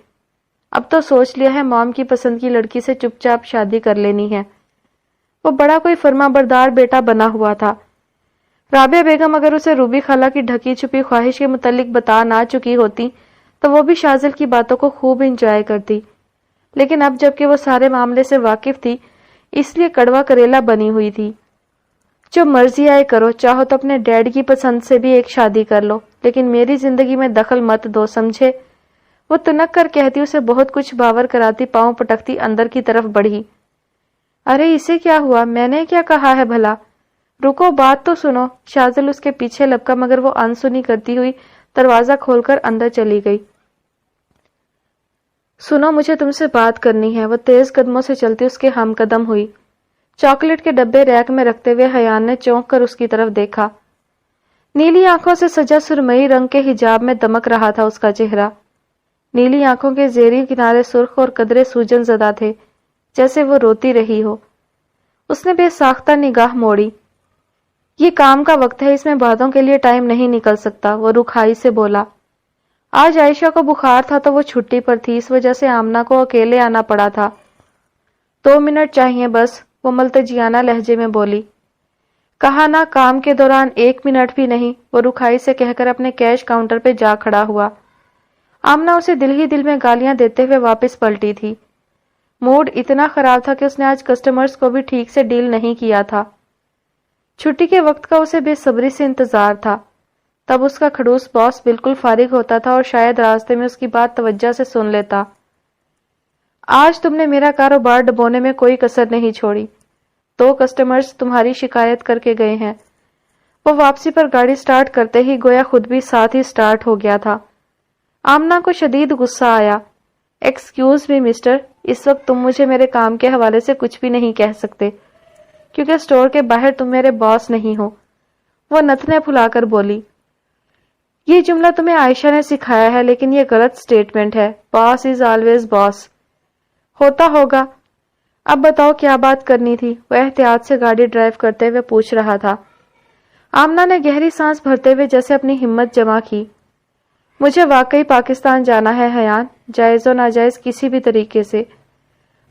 A: اب تو سوچ لیا ہے مام کی پسند کی لڑکی سے چپ چاپ شادی کر لینی ہے۔ وہ بڑا کوئی فرما بردار بیٹا بنا ہوا تھا۔ رابعہ بیگم اگر اسے روبی خالہ کی ڈھکی چھپی خواہش کے متعلق بتا نہ چکی ہوتی تو وہ بھی شازل کی باتوں کو خوب انجوائے کرتی، لیکن اب جبکہ وہ سارے معاملے سے واقف تھی اس لیے کڑوا کریلا بنی ہوئی تھی۔ جو مرضی آئے کرو، چاہو تو اپنے ڈیڈ کی پسند سے بھی ایک شادی کر لو، لیکن میری زندگی میں دخل مت دو، سمجھے؟ وہ تنک کر کہتی، اسے بہت کچھ باور کراتی پاؤں پٹکتی اندر کی طرف بڑھی۔ ارے اسے کیا ہوا؟ میں نے کیا کہا ہے بھلا؟ رکو بات تو سنو۔ شازل اس کے پیچھے لپکا مگر وہ انسنی کرتی ہوئی دروازہ کھول کر اندر چلی گئی۔ سنو، مجھے تم سے بات کرنی ہے۔ وہ تیز قدموں سے چلتی اس کے ہم قدم ہوئی۔ چاکلیٹ کے ڈبے ریک میں رکھتے ہوئے حیان نے چونک کر اس کی طرف دیکھا۔ نیلی آنکھوں سے سجا سرمئی رنگ کے حجاب میں دمک رہا تھا اس کا چہرہ۔ نیلی آنکھوں کے زیریں کنارے سرخ اور قدرے سوجن زدہ تھے، جیسے وہ روتی رہی ہو۔ اس نے بے ساختہ نگاہ موڑی۔ یہ کام کا وقت ہے، اس میں باتوں کے لیے ٹائم نہیں نکل سکتا، وہ رکھائی سے بولا۔ آج عائشہ کو بخار تھا تو وہ چھٹی پر تھی، اس وجہ سے آمنہ کو اکیلے آنا پڑا تھا۔ 2 منٹ چاہیے بس، وہ ملتجیانہ لہجے میں بولی۔ کہا نا کام کے دوران 1 منٹ بھی نہیں، وہ رکھائی سے کہہ کر اپنے کیش کاؤنٹر پہ جا کھڑا ہوا۔ آمنہ اسے دل ہی دل میں گالیاں دیتے ہوئے واپس پلٹی تھی۔ موڈ اتنا خراب تھا کہ اس نے آج کسٹمرز کو بھی ٹھیک سے ڈیل نہیں کیا تھا۔ چھٹی کے وقت کا اسے بے صبری سے انتظار تھا، تب اس کا کھڑوس باس بالکل فارغ ہوتا تھا اور شاید راستے میں اس کی بات توجہ سے سن لیتا۔ آج تم نے میرا کاروبار ڈبونے میں کوئی کسر نہیں چھوڑی۔ 2 کسٹمرز تمہاری شکایت کر کے گئے ہیں۔ وہ واپسی پر گاڑی سٹارٹ کرتے ہی گویا خود بھی ساتھ ہی سٹارٹ ہو گیا تھا۔ آمنہ کو شدید غصہ آیا۔ ایکسکیوز می مسٹر، اس وقت تم مجھے میرے کام کے حوالے سے کچھ بھی نہیں کہہ سکتے کیونکہ سٹور کے باہر تم میرے باس نہیں ہو، وہ نتنے پھلا کر بولی۔ یہ جملہ تمہیں عائشہ نے سکھایا ہے لیکن یہ غلط سٹیٹمنٹ ہے۔ باس از آلویز باس۔ ہوتا ہوگا۔ اب بتاؤ کیا بات کرنی تھی؟ وہ احتیاط سے گاڑی ڈرائیو کرتے ہوئے پوچھ رہا تھا۔ آمنہ نے گہری سانس بھرتے ہوئے جیسے اپنی ہمت جمع کی۔ مجھے واقعی پاکستان جانا ہے حیان، جائز و ناجائز کسی بھی طریقے سے۔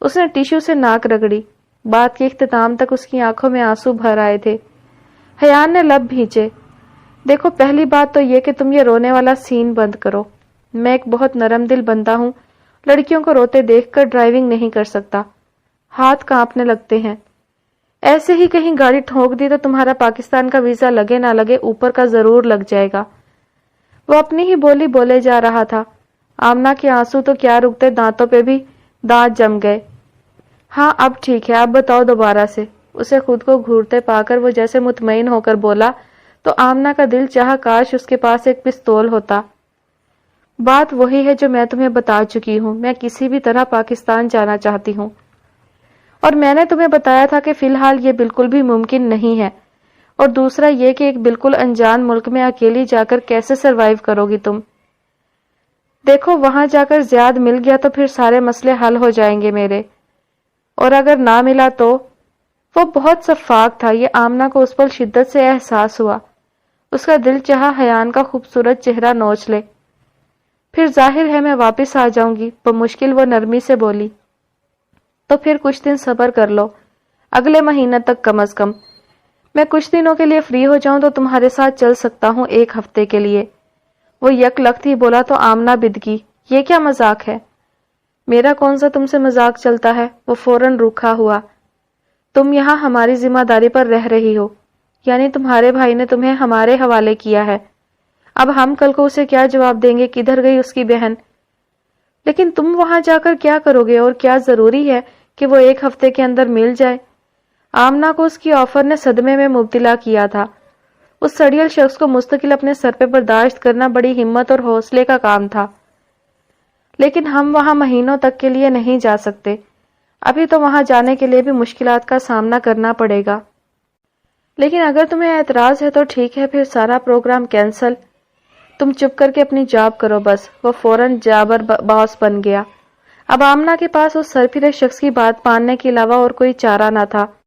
A: اس نے ٹیشو سے ناک رگڑی۔ بات کے اختتام تک اس کی آنکھوں میں آنسو بھر آئے تھے۔ حیان نے لب بھینچے۔ دیکھو پہلی بات تو یہ کہ تم یہ رونے والا سین بند کرو۔ میں ایک بہت نرم دل بندہ ہوں، لڑکیوں کو روتے دیکھ کر ڈرائیونگ نہیں کر سکتا، ہاتھ کانپنے لگتے ہیں۔ ایسے ہی کہیں گاڑی ٹھونک دی تو تمہارا پاکستان کا ویزا لگے نہ لگے اوپر کا ضرور لگ جائے گا۔ وہ اپنی ہی بولی بولے جا رہا تھا۔ آمنہ کے آنسو تو کیا رکتے، دانتوں پہ بھی دانت جم گئے۔ ہاں اب ٹھیک ہے، اب بتاؤ دوبارہ سے۔ اسے خود کو گھورتے پا کر وہ جیسے مطمئن ہو کر بولا تو آمنہ کا دل چاہا کاش اس کے پاس ایک پستول ہوتا۔ بات وہی ہے جو میں تمہیں بتا چکی ہوں، میں کسی بھی طرح پاکستان جانا چاہتی ہوں، اور میں نے تمہیں بتایا تھا کہ فی الحال یہ بالکل بھی ممکن نہیں ہے، اور دوسرا یہ کہ ایک بالکل انجان ملک میں اکیلی جا کر کیسے سروائیو کرو گی تم؟ دیکھو وہاں جا کر زیاد مل گیا تو پھر سارے مسئلے حل ہو جائیں گے میرے، اور اگر نہ ملا تو وہ بہت شفاق تھا، یہ آمنہ کو اس پر شدت سے احساس ہوا۔ اس کا دل چاہا حیان کا خوبصورت چہرہ نوچ لے۔ پھر ظاہر ہے میں واپس آ جاؤں گی، بمشکل وہ نرمی سے بولی۔ تو پھر کچھ دن صبر کر لو، اگلے مہینہ تک کم از کم۔ میں کچھ دنوں کے لیے فری ہو جاؤں تو تمہارے ساتھ چل سکتا ہوں، 1 ہفتے کے لیے۔ وہ یک لخت ہی بولا تو آمنہ بدگی، یہ کیا مذاق ہے؟ میرا کون سا تم سے مذاق چلتا ہے؟ وہ فوراً روکھا ہوا۔ تم یہاں ہماری ذمہ داری پر رہ رہی ہو، یعنی تمہارے بھائی نے تمہیں ہمارے حوالے کیا ہے۔ اب ہم کل کو اسے کیا جواب دیں گے؟ کدھر گئی اس کی بہن؟ لیکن تم وہاں جا کر کیا کرو گے؟ اور کیا ضروری ہے کہ وہ 1 ہفتے کے اندر مل جائے؟ آمنہ کو اس کی آفر نے صدمے میں مبتلا کیا تھا۔ اس سڑیل شخص کو مستقل اپنے سر پہ برداشت کرنا بڑی ہمت اور حوصلے کا کام تھا۔ لیکن ہم وہاں مہینوں تک کے لیے نہیں جا سکتے، ابھی تو وہاں جانے کے لیے بھی مشکلات کا سامنا کرنا پڑے گا۔ لیکن اگر تمہیں اعتراض ہے تو ٹھیک ہے، پھر سارا پروگرام کینسل۔ تم چپ کر کے اپنی جاب کرو بس۔ وہ فوراً جابر باس بن گیا۔ اب آمنہ کے پاس اس سرفرے شخص کی بات ماننے کے علاوہ اور کوئی چارہ نہ تھا۔